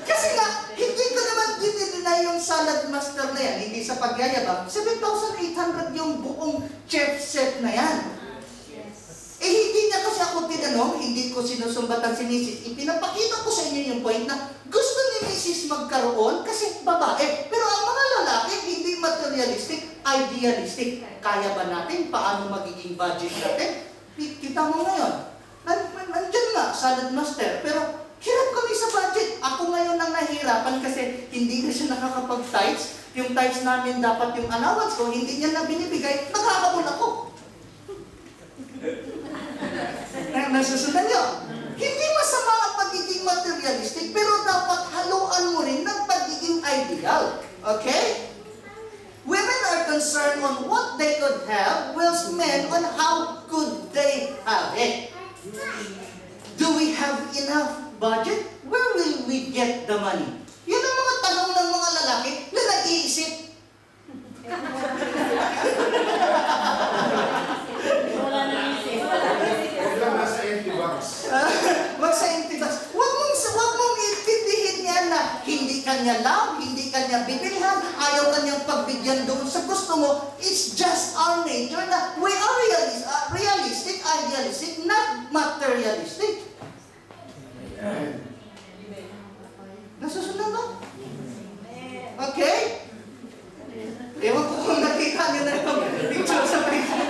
[SPEAKER 3] Kasi nga, hindi ko naman dinideny yung salad master na yan. Hindi sa pagyayabang. 7,800 yung buong chef set na yan. Eh, hindi niya kasi ako tinanong, hindi ko sinusumbatan si Mrs. Ipinapakita ko sa inyo yung point na gusto ni Mrs. magkaroon kasi babae. Pero ang mga lalaki, hindi materialistic, idealistic. Kaya ba natin? Paano magiging budget natin? Kita mo ngayon. Nandyan nga, salad master. Pero hirap kami sa budget. Ako ngayon ang nahihirapan kasi hindi na siya nakakapag-tights. Yung tights namin dapat yung allowance ko, hindi niya na binibigay. Nagkakabon ako. Nasusundan nyo. Hindi masama ang pagiging materialistic, pero dapat haluan mo rin ng pagiging ideal. Okay? Women are concerned on what they could have, whilst men on how could they have it. Do we have enough budget? Where will we get the money? Yan ang mga tanong ng mga lalaki na nag-iisip.
[SPEAKER 4] Wala na isip.
[SPEAKER 2] Huwag lang nasa empty box.
[SPEAKER 3] Wag sa empty box. Wag mong itindihin yan na hindi kanya love, hindi kanya bibilhan, ayaw kanyang pagbigyan doon sa gusto mo. It's just our nature na we are realistic, idealistic, not materialistic. Nasusunod ba? Okay? Ewan ko kung nakita niyo na itong picture sa Facebook.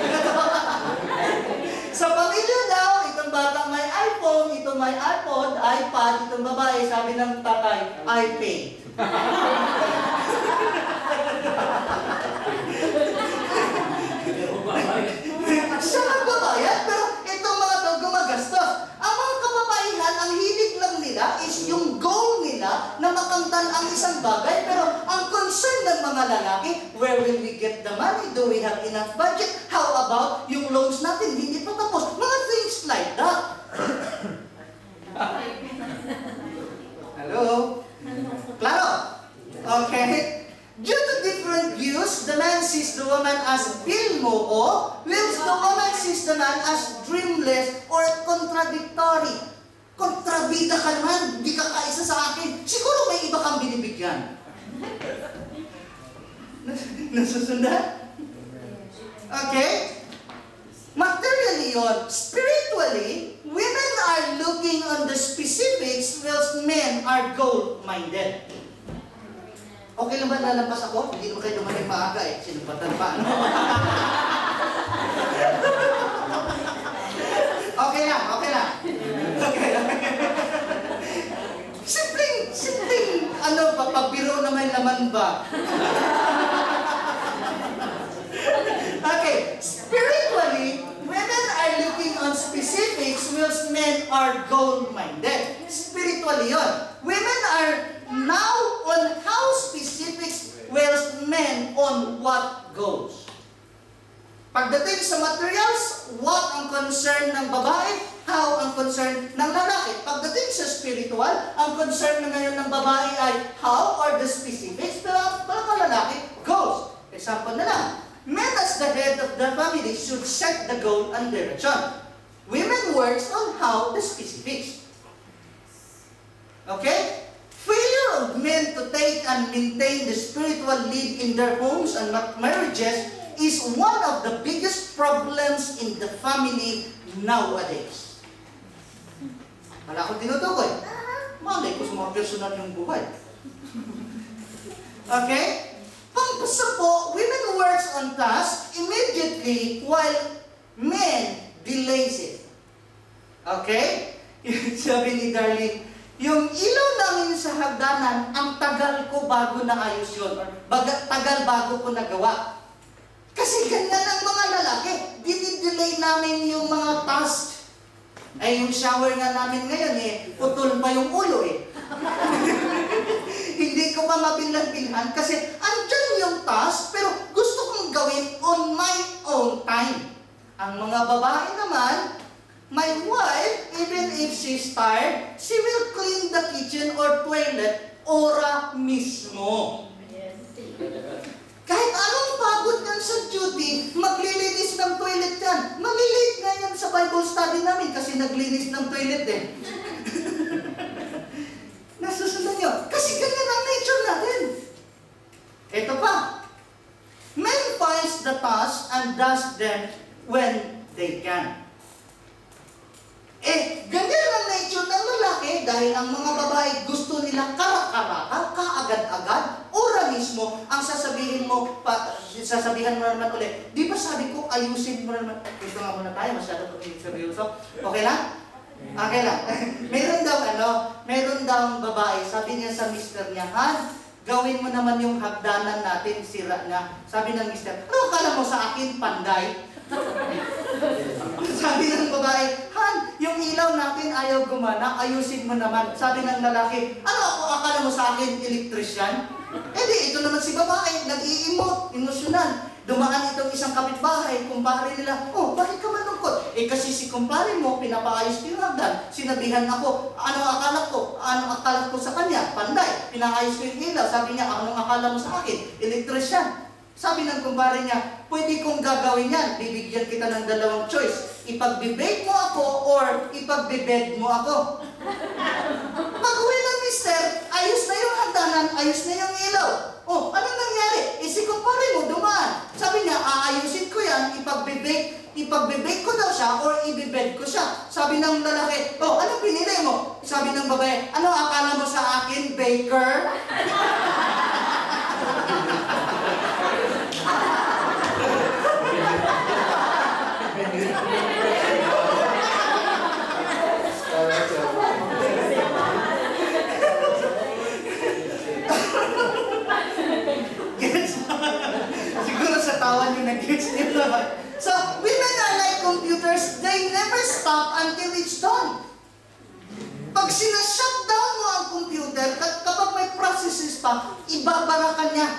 [SPEAKER 3] Sa pamilya daw, itong batang may iPhone, itong may iPod, iPad, itong babae, sabi ng tatay, iPay. Siya nagbabayad, pero itong mga daw gumagastos. Ang mga kababaihan, ang hilig lang nila is yung goal nila na makamtan ang isang bagay, pero ang concern ng mga lalaki, where will we get the money? Do we have enough budget? How about yung loans natin? Hindi pa tapos. Mga things like that. Hello? Claro? Okay? Due to different views, the man sees the woman as bilmoo, whilst the woman sees the man as dreamless or contradictory. Kontrabida ka naman, hindi ka kaisa sa akin. Siguro may iba kang binibigyan. Nasusundan? Okay? Materially yun. Spiritually, women are looking on the specifics whilst men are goal-minded. Okay lang ba lalampas ako? Hindi naman kayo dumating maaga eh. Sinupatan pa. Okay lang, okay lang. Okay lang. Simpleng, papabiro na may laman ba? Okay, spiritually, women are looking on specifics whilst men are goal-minded. Spiritually yun. Women are now on how specifics whilst men on what goes. Pagdating sa materials, what ang concern ng babae, how ang concern ng lalaki. Pagdating sa spiritual, ang concern na ngayon ng babae ay how or the specifics, pero ang lalaki, goals. Example na lang, men as the head of the family should set the goal and direction. Women works on how the specifics. Okay? Failure of men to take and maintain the spiritual lead in their homes and marriages is one of the biggest problems in the family nowadays. Wala akong tinutukoy. Malay ko sa mga personal yung buhay. Okay? Pangpasa po, women works on task immediately while men delays it. Okay? Sabi ni Darlene, yung ilaw namin sa hagdanan, ang tagal ko bago naayos yun. Tagal bago ko nagawa. Kasi ganyan ang mga lalaki. Dinidelay namin yung mga task. Ay, yung shower nga namin ngayon putol pa yung ulo Hindi ko pa mabilang-bilhan kasi andyan yung task, pero gusto kong gawin on my own time. Ang mga babae naman, my wife, even if she's tired, she will clean the kitchen or toilet ora mismo. Kahit anong pagod yan sa duty, maglilinis ng toilet yan. Malilate nga yan sa Bible study namin kasi naglinis ng toilet Nasusunod nyo? Kasi ganyan ang nature natin. Ito pa. Men finds the task and does them when they can. Ganyan ang nature ng lalaki dahil ang mga babae gusto nila karak-karaka, kaagad-agad, ora mismo, ang sasabihan mo naman ulit. Di ba sabi ko, ayusin mo naman. Gusto nga muna tayo, masyado ko seryoso. Okay lang? Okay lang. meron daw babae, sabi niya sa mister niya, Han, gawin mo naman yung hagdanan natin, sira na. Sabi ng mister, ano akala mo sa akin, panday? Sabi ng babae, Han, yung ilaw natin ayaw gumana, ayusin mo naman. Sabi ng lalaki, ano ako akala mo sa akin, electrician? Ito naman si babae, nag-i-emote, emosyonal. Dumaan itong isang kapitbahay, kumpare nila, oh, bakit ka malungkot? Kasi si kumpare mo, pinapaayos ko yung hagdan. Sinabihan ako, ano akala ko sa kanya? Panday. Pinaayos ko yung ilaw. Sabi niya, anong akala mo sa akin? Electrician. Sabi ng kumpare niya, pwede kong gagawin yan. Bibigyan kita ng dalawang choice. Ipagbe-bake mo ako or ipagbe-bed mo ako. Pag-uwi ng mister, ayos na yung hagdanan, ayos na yung ilaw. Oh, anong nangyari? Si kumpare mo dumaan. Sabi niya, aayusin ko yan, ipagbe-bake ko daw siya or ibibed ko siya. Sabi ng lalaki, oh, anong pinili mo? Sabi ng babae, ano akala mo sa akin, baker? Siguro sa tawa nyo nag-gets nito. So, women are like computers, they never stop until it's done. Pag sinashutdown mo ang computer, kapag may processes pa, ibabara ka niya.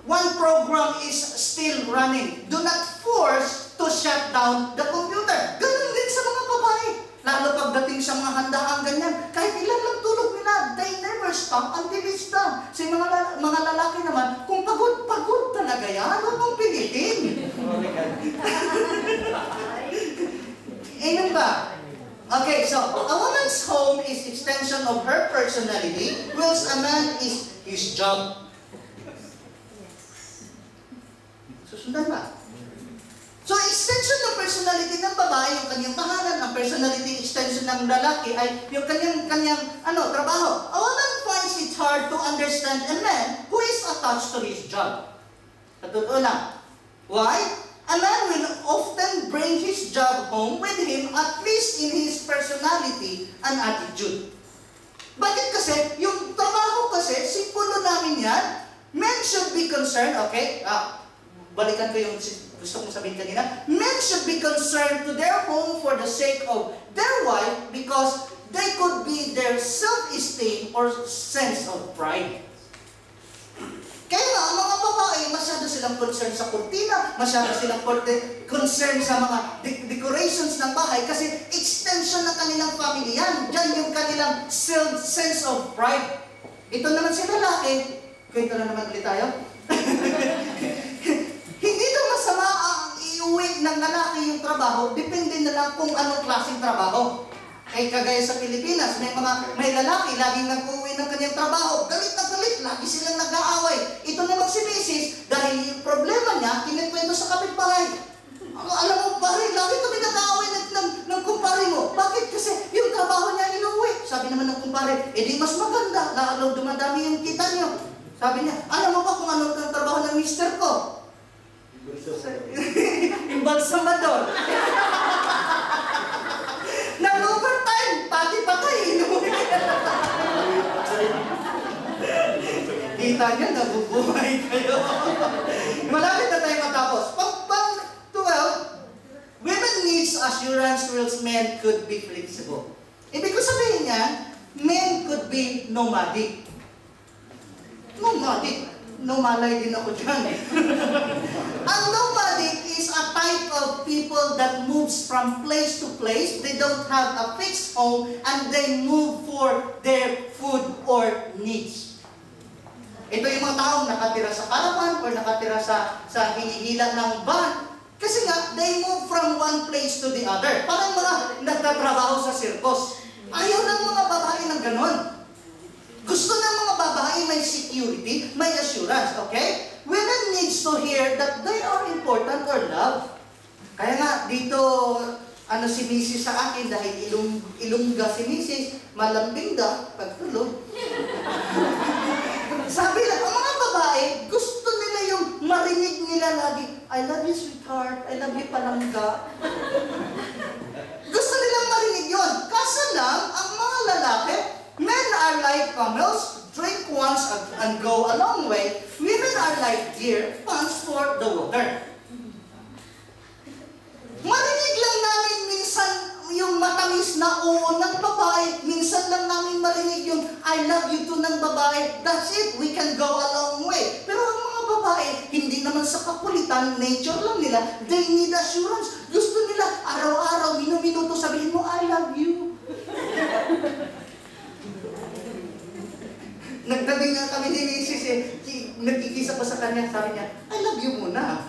[SPEAKER 3] One program is still running. Do not force to shut down the computer. Ganun din sa mga babae. Lalo pagdating sa mga handaan ganyan, kahit ilan lang tulog nila, they never stop until it's done. Sa mga lalaki naman, kung pagod talaga yan, huwag mong pilitin. Amen ba? Okay, so a woman's home is extension of her personality, whilst a man is his job. Susundan ba? So, extension ng personality ng babae, yung kanyang tahanan, ang personality extension ng lalaki ay yung kanyang trabaho. A woman finds it hard to understand a man who is attached to his job. Totoo lang. Why? A man will often bring his job home with him, at least in his personality and attitude. Bakit kasi? Yung trabaho kasi, simbolo namin yan. Men should be concerned, okay? Balikan ko yung gusto kong sabihin kanina. Men should be concerned to their home for the sake of their wife because they could be their self-esteem or sense of pride. Kaya nga, ang mga babae, masyado silang concerned sa kurtina, masyado silang concerned sa mga decorations ng bahay kasi extension ng kanilang family yan. Diyan yung kanilang sense of pride. Ito naman si lalaki. Kwento na naman ulit tayo. Hindi daw masama ang iuwi ng lalaki yung trabaho, depende na lang kung anong klaseng trabaho. Ay kagaya sa Pilipinas, may lalaki laging nag-uwi ng kanyang trabaho, galit na galit, lagi silang nag-aaway. Ito naman si Mrs. dahil yung problema niya, kinikwento sa kapitbahay. Alam mo pare, lagi kami nag-aaway ng kumpare mo. Bakit? Kasi yung trabaho niya inuwi. Sabi naman ng kumpare, di mas maganda, lalo dumadami yung kita niyo. Sabi niya, alam mo ba kung ano ang trabaho ng mister ko? Embalsamador. Kita niya, nabubuhay kayo. Malapit na tayo matapos. Pang 12, women needs assurance whilst men could be flexible. Ibig ko sabihin niya, men could be nomadic. Nomadic. Nomalay din ako dyan. Ang nomadic is a type of people that moves from place to place. They don't have a fixed home and they move for their food or needs. Ito yung mga taong nakatira sa caravan or nakatira sa hinihila ng van. Kasi nga, they move from one place to the other. Parang mga nagtatrabaho sa circus. Ayaw ng mga babae ng ganon. Gusto ng mga babae may security, may assurance, okay? Women needs to hear that they are important or loved. Kaya nga, dito, si Mrs. sa akin, dahil ilungga si Mrs., malambing da, pagtulog. Sabi lang, ang mga babae, gusto nila yung marinig nila lagi, I love you, sweetheart, I love you, palangga. Gusto nilang marinig yon. Kaso lang, ang mga lalaki, men are like camels, drink once and go a long way. Women are like deer, pants for the water. Marinig lang namin minsan yung matamis na oo ng babae. Minsan lang namin marinig yung I love you to ng babae. That's it, we can go a long way. Pero ang mga babae, hindi naman sa kapulitan, nature lang nila. They need assurance. Gusto nila araw-araw, minuto sabihin mo, I love you. Nagtabi nga kami ni Mrs. Nagkikisa pa sa kanya, sabi niya, I love you muna.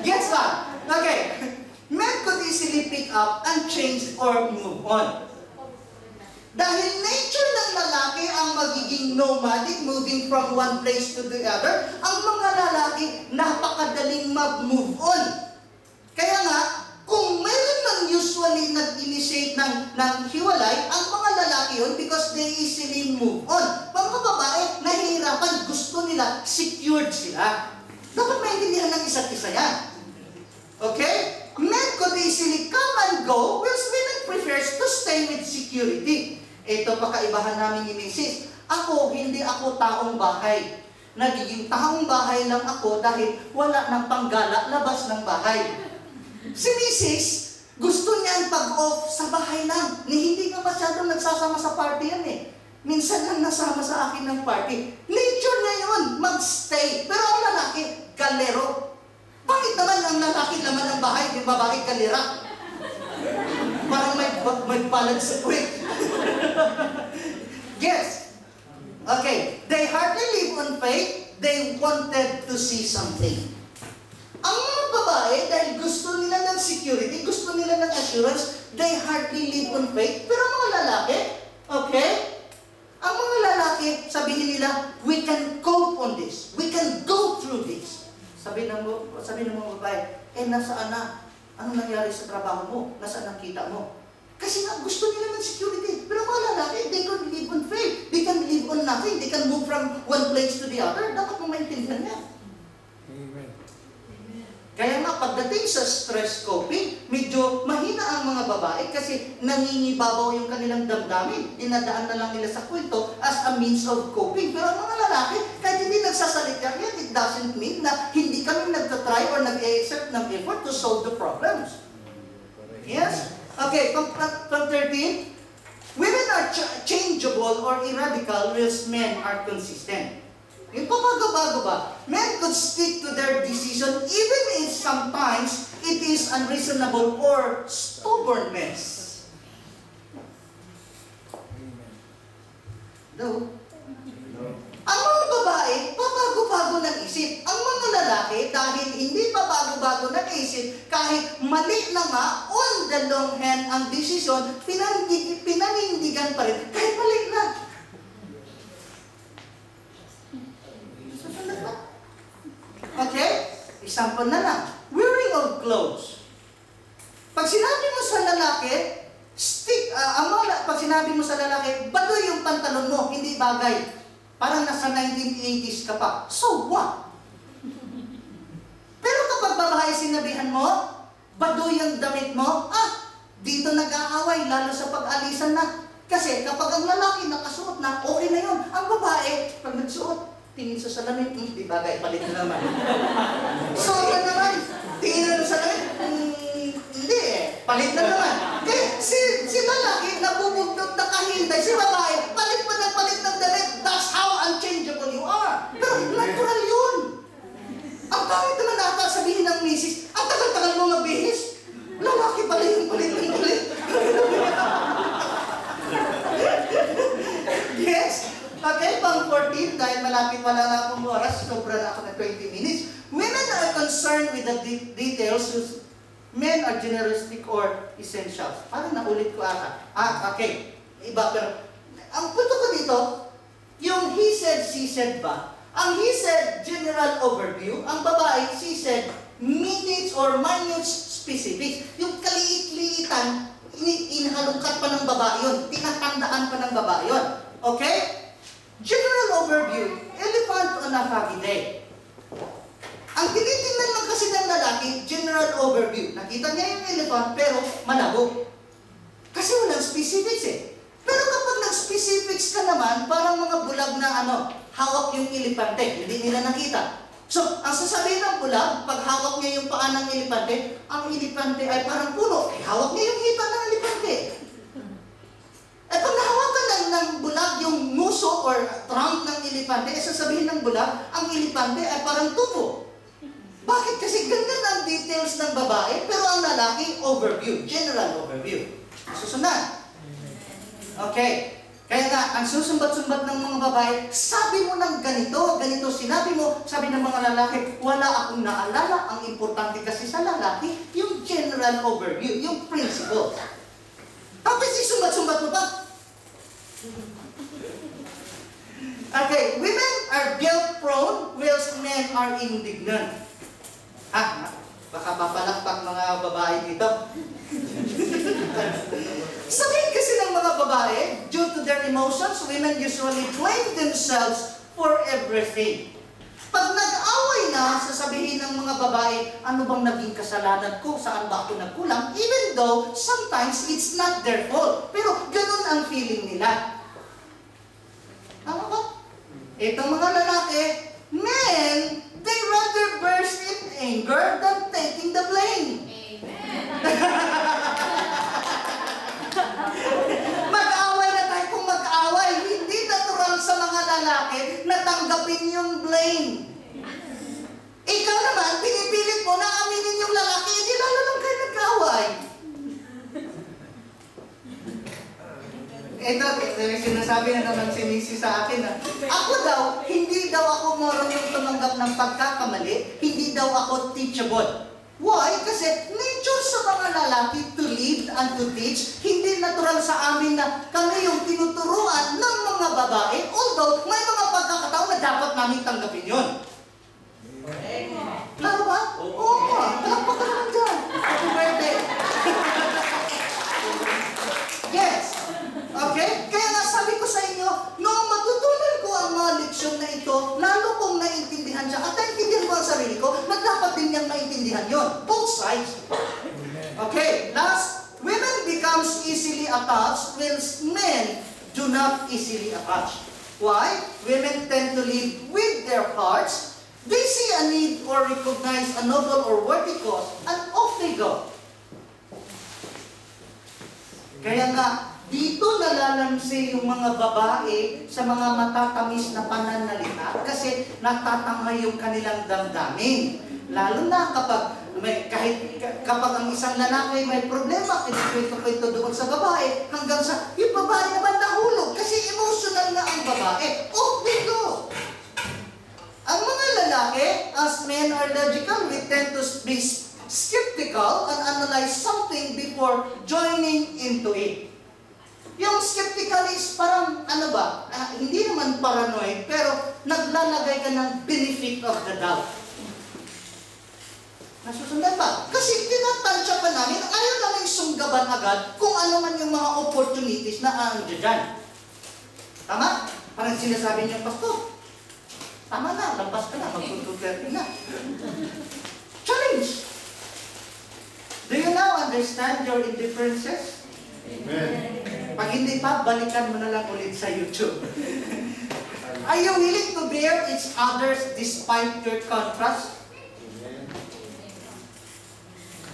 [SPEAKER 3] Gets what? Okay. Men could easily pick up and change or move on. Dahil nature ng lalaki ang magiging nomadic, moving from one place to the other, ang mga lalaki napakadaling mag-move on. Kaya nga, kung meron man usually nag-initiate ng hiwalay, ang mga lalaki yun because they easily move on. Mga babae, nahihirapan, gusto nila, secured sila. Dapat maintindihan ng isa't isa yan. Okay? Men could easily come and go, whilst women prefers to stay with security. Ito pa kaibahan namin ni Mrs. Ako, hindi ako taong bahay. Nagiging taong bahay lang ako dahil wala ng panggala labas ng bahay. Si Mrs. gusto niya ang pag-off sa bahay lang. Hindi nga masyadong nagsasama sa party yan eh. Minsan lang nasama sa akin ng party. Nature niya yun, mag-stay. Pero ang lalaki, galero. Bakit naman ang lalaki naman ng bahay, yung babae galera? Parang may balance sa quick. Yes. Okay. They hardly live on faith. They wanted to see something. Ang mga babae, dahil gusto nila ng security, gusto nila ng assurance, they hardly live on faith. Pero ang mga lalaki, okay? Ang mga lalaki, sabihin nila, we can cope on this. We can go through this. Sabi ng mga babae, nasaan na? Anong nangyari sa trabaho mo? Nasaan ang kita mo? Kasi nga, gusto nila ng security. Pero mga lalaki, they can live on faith. They can live on nothing. They can move from one place to the other. Dapat mo maintindihan yan.
[SPEAKER 2] Amen.
[SPEAKER 3] Kaya nga, pagdating sa stress coping, medyo mahina ang mga babae kasi nangingibabaw yung kanilang damdamin. Dinadaan na lang nila sa kwento as a means of coping. Pero ang mga lalaki, kahit hindi nagsasalita yan, it doesn't mean na hindi kami nagtatry or nag-exert ng effort to solve the problems. Yes? Okay, from 13, women are changeable or irradical, whilst men are consistent. Yung pabago-bago ba? Men could stick to their decision even if sometimes it is unreasonable or stubbornness. No? Ang mga babae, pabago-bago ng isip. Ang mga lalaki, dahil hindi pabago-bago ng isip, kahit mali na nga, on the long hand ang desisyon, pinanindigan pa rin, kahit mali na. Okay? Example na lang. Wearing of clothes. Pag sinabi mo sa lalaki, pag sinabi mo sa lalaki, badoy yung pantalon mo, hindi bagay. Parang nasa 1980s ka pa. So what? Pero kapag babae sinabihan mo, badoy yung damit mo, dito nag-aaway, lalo sa pag-alisan na. Kasi kapag ang lalaki nakasuot nagsuot na, okay na yun. Ang babae, pag nagsuot, tingin sa salamin, di bagay, palit na naman. Suot na naman, tingin na sa salamin, hindi eh, palit na naman. Kaya si lalaki, nabubugdot na kahintay, si babae, palit pa ng palit ng damit. That's how unchangeable you are. Pero natural yun. Ang pangit naman ata sabihin ng misis, ang tagal-tagal mo magbihis. Lalaki pala yung palit. Yes. Okay, pang 14, dahil malapit wala na akong oras, sobra na ako ng 20 minutes. Women are concerned with the details whose men are generalistic or essentials. Parang naulit ko ata. Okay. Iba, pero ang punto ko dito, yung he said, she said ba? Ang he said, general overview. Ang babae, she said, minutes or minute specifics. Yung kaliit-liitan, inhalungkat pa ng babae yun. Tinatandaan pa ng babae yun. Okay? General overview, elephant on a foggy day. Ang tinitingnan lang kasi ng lalaki, general overview. Nakita niya yung elephant, pero malabo. Kasi walang specifics eh. Pero kapag nag-specifics ka naman, parang mga bulag na hawak yung elepante. Hindi nila nakita. So, ang sasabihin ng bulag, pag hawak niya yung paa ng elepante, ang elepante ay parang puno. Hawak niya yung hita ng elepante. Pag nahawakan ng bulag yung muso or trunk ng elepante, sasabihin ng bulag, ang elepante ay parang tubo. Bakit? Kasi ganyan ang details ng babae, pero ang lalaki, overview, general overview. Susunod. Okay. Kaya nga, ang susumbat-sumbat ng mga babae, sabi mo ng ganito sinabi mo, sabi ng mga lalaki, wala akong naalala. Ang importante kasi sa lalaki, yung general overview, yung principle. Tapos sumbat-sumbat mo pa. Okay, women are guilt-prone, whilst men are indignant. Baka papalakpak mga babae dito. Sabihin kasi ng mga babae, due to their emotions, women usually blame themselves for everything. Pag nag-away na, sasabihin ng mga babae, ano bang naging kasalanan ko? Saan ba ako nagkulang? Even though, sometimes, it's not their fault. Pero, ganun ang feeling nila. Tama ba? Itong mga lalaki, men, they rather burst in anger than taking the blame. Mag-away na tayo kung mag-away. Hindi natural sa mga lalaki na tanggapin yung blame. Ikaw naman, pinipilit mo na aminin yung lalaki, hindi lalo lang kayo nag-away. Ito, sinasabi na naman si Missy sa akin ako daw, hindi daw ako marunong tumanggap ng pagkakamali, hindi daw ako teachable. Why? Kasi nature sa mga lalaki to lead and to teach, hindi natural sa amin na kami yung tinuturuan ng mga babae, although may mga pagkakataon na dapat namin tanggapin yun. Klaro ba? Oo. Talakpak ka naman dyan. Happy birthday. Yes. Okay? Kaya nga sabi ko sa inyo, noong matutunan ko ang mga leksyon na ito, lalo kong naintindihan siya, at naintindihan ko ang sarili ko, dapat din niyang maintindihan yun. Both sides. Okay, last, women becomes easily attached, whilst men do not easily attach. Why? Women tend to lead with their hearts. They see a need or recognize a noble or worthy cause, and off they go. Kaya nga, dito nalalansi yung mga babae sa mga matatamis na pananalita kasi natatanghay yung kanilang damdamin. Lalo na kapag ang isang lalaki may problema, kinikwento-kwento doon sa babae, hanggang sa yung babae naman nahulog kasi emotional na ang babae. Oh, dito! Ang mga lalaki, as men are logical, we tend to be skeptical and analyze something before joining into it. Yung skeptical is parang, hindi naman paranoid, pero naglalagay ka ng benefit of the doubt. Nasusundan ba? Kasi tinatansya pa namin, ayaw namin sunggaban agad kung ano man yung mga opportunities na aandiyan dyan. Tama? Parang sinasabi niyo, Pastor, tama na, lampas ka na, mag-2:30 na. Challenge! Do you now understand your indifferences?
[SPEAKER 2] Amen.
[SPEAKER 3] Pag hindi pa, balikan mo na lang ulit sa YouTube. Are you willing to bear each others despite your contrast?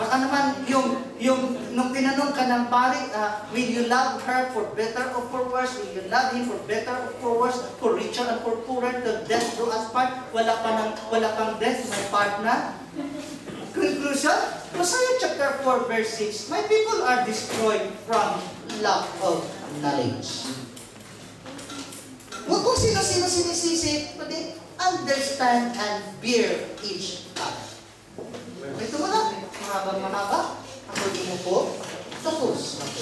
[SPEAKER 3] Baka naman nung tinanong ka ng pari, will you love her for better or for worse? Will you love him for better or for worse? For richer and for poorer, till death do us part? Wala pang death, may part na. Conclusion, Hosea chapter 4 verse 6, my people are destroyed from lack of knowledge. Huwag kung sino-sino sinisisi, kundi understand and bear each other. Ito mo na, mahaba. Ako umupo, tapos ako.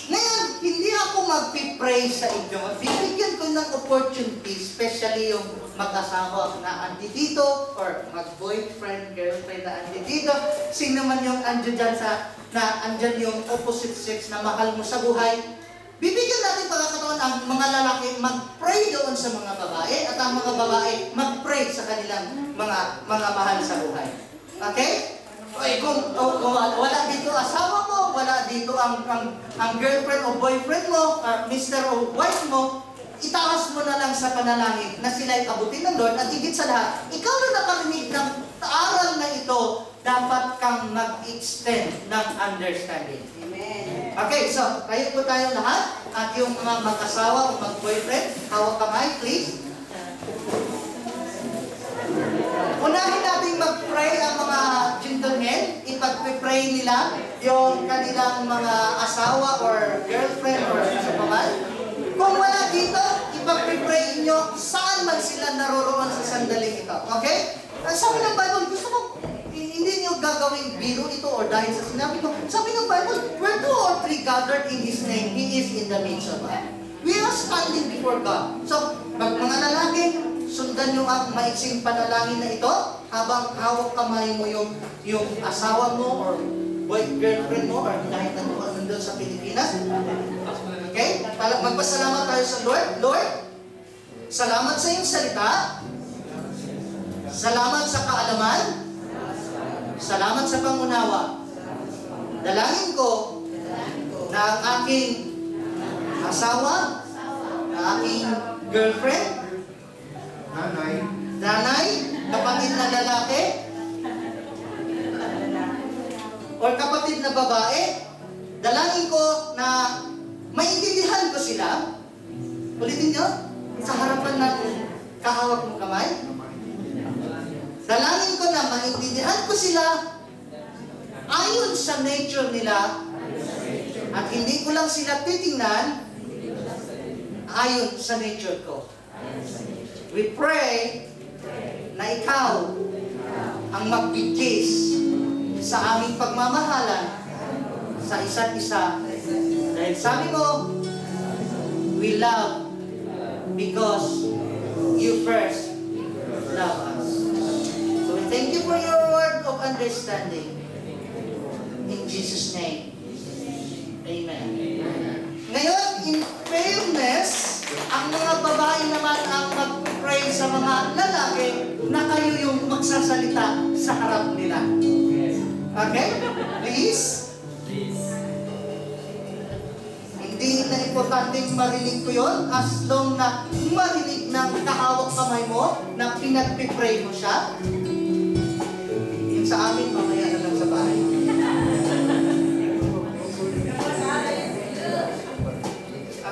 [SPEAKER 3] Ngayon, hindi ako magpipray sa inyo. Bibigyan ko ng opportunity, especially yung mag-asawa na andito or mag-boyfriend, girlfriend na andito. Sino man yung andyan andyan yung opposite sex na mahal mo sa buhay. Bibigyan natin pagkakataon ang mga lalaki mag-pray doon sa mga babae at ang mga babae mag-pray sa kanilang mga mahal sa buhay. Okay? Kung wala dito asawa mo, wala dito ang girlfriend o boyfriend mo, mister o wife mo, itaas mo na lang sa panalangin na sila'y abutin ng Lord at higit sa lahat, ikaw na nakarinig ng aral na ito, dapat kang mag-extend ng understanding.
[SPEAKER 4] Amen.
[SPEAKER 3] Okay, so, tayo po tayo lahat at yung mga mag-asawa o mag-boyfriend, hawak kamay, please. Unahin natin mag-pray ang mga gentlemen, ipag-pray nila yung kanilang mga asawa or girlfriend or sa paman. Kung wala dito, ipag-pray nyo saan man sila naroroon sa sandaling ito. Okay? Sabi ng Bible, gusto ko, hindi nyo gagawin biro ito or dahil sa sinabi ko. Sabi ng Bible, where 2 or 3 gathered in His name, He is in the midst of us. We are standing before God. So, mga lalaki, sundan nyo ang maiksing panalangin na ito habang hawak kamay mo yung asawa mo or girlfriend mo or kahit na nandun sa Pilipinas. Okay? Magpasalamat tayo sa Lord. Lord, salamat sa iyong salita. Salamat sa kaalaman. Salamat sa pangunawa. Dalangin ko na ang aking asawa, na aking girlfriend, nanay, kapatid na lalaki, or kapatid na babae, dalangin ko na maintindihan ko sila. Ulitin nyo, sa harapan ng kahawak mong kamay. Dalangin ko na maintindihan ko sila ayon sa nature nila at hindi ko lang sila titingnan ayon sa nature ko. We pray na ikaw ang magbigis sa aming pagmamahalan sa isa't isa. Dahil sabi mo, we love because you first love us. So we thank you for your word of understanding. In Jesus' name. Amen. Ngayon, in fairness, ang mga babae naman ang mag-pray sa mga lalaki na kayo yung magsasalita sa harap nila. Okay? Please? Hindi na importanteng marinig ko yun as long na marinig ng kahawak kamay mo na pinag-pray mo siya. Yung sa amin, mamaya na lang sa bahay.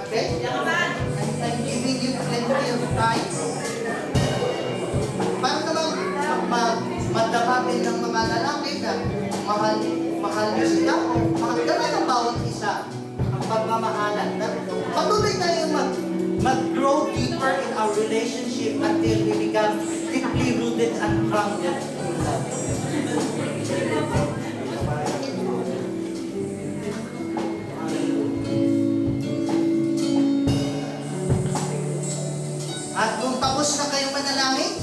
[SPEAKER 3] Okay? I'm giving you plenty of time. Para naman madamatin ng mga lalaki na mahal niyo sila o mahal ng bawat isa ang pagmamahalan. Patuloy tayo mag-grow deeper in our relationship until we become deeply rooted and grounded in love. At kung tapos na kayong manalangin,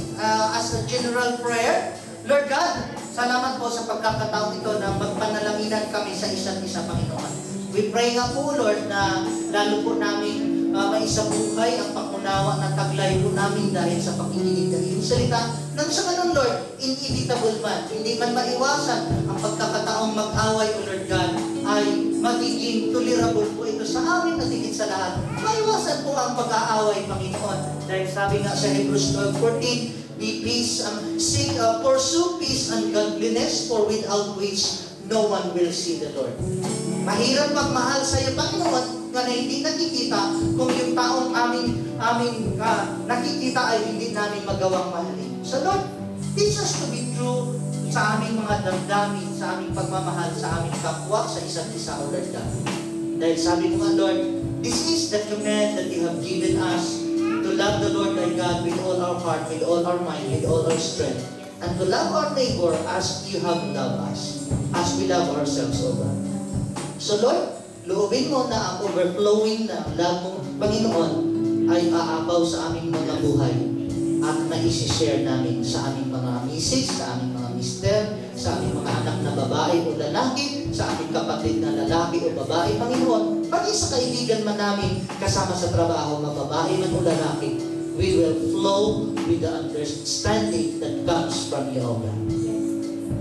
[SPEAKER 3] as a general prayer, Lord God, salamat po sa pagkakataon ito na magpanalanginan kami sa isa't isa, Panginoon. We pray nga po, Lord, na lalo po namin maisabuhay ang pangunawa na taglay po namin dahil sa pakikinig ng iyong salita. Nang sa ganun, Lord, inevitable man, hindi man maiwasan ang pagkakataong mag-away, O Lord God, ay magiging tolerable po ito sa amin at higit sa lahat. Maiwasan po ang pag-aaway, Panginoon. Dahil sabi nga sa Hebrews 12:14, be peace, pursue peace and godliness, for without which no one will see the Lord. Mahirap magmahal sa iyo, Panginoon, na hindi nakikita kung yung taong aming nakikita ay hindi namin magawang mahalin. So Lord, teach us to be true sa aming mga damdamin, sa aming pagmamahal, sa aming kapwa, sa isa't isa, O Lord God. Dahil sabi mo nga, Lord, this is the command that you have given us to love the Lord thy God with all our heart, with all our mind, with all our strength, and to love our neighbor as you have loved us, as we love ourselves, O God. So Lord, loobin mo na ang overflowing na love mo, Panginoon, ay aapaw sa aming mga buhay at na-share namin sa aming mga misis, sa aming mga mister, sa aming mga anak na babae o lalaki, sa aming kapatid na lalaki o babae, Panginoon, pati sa kaibigan man namin kasama sa trabaho, mga babae man o lalaki, we will flow with the understanding that comes from you, O God.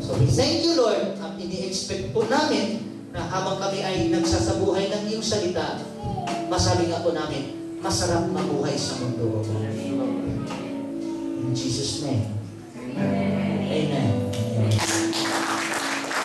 [SPEAKER 3] So we thank you, Lord, at ini-expect po namin na habang kami ay nagsasabuhay ng iyong salita, masabi nga po namin, masarap mabuhay sa mundo, O God. In Jesus' name. Amen. Amen.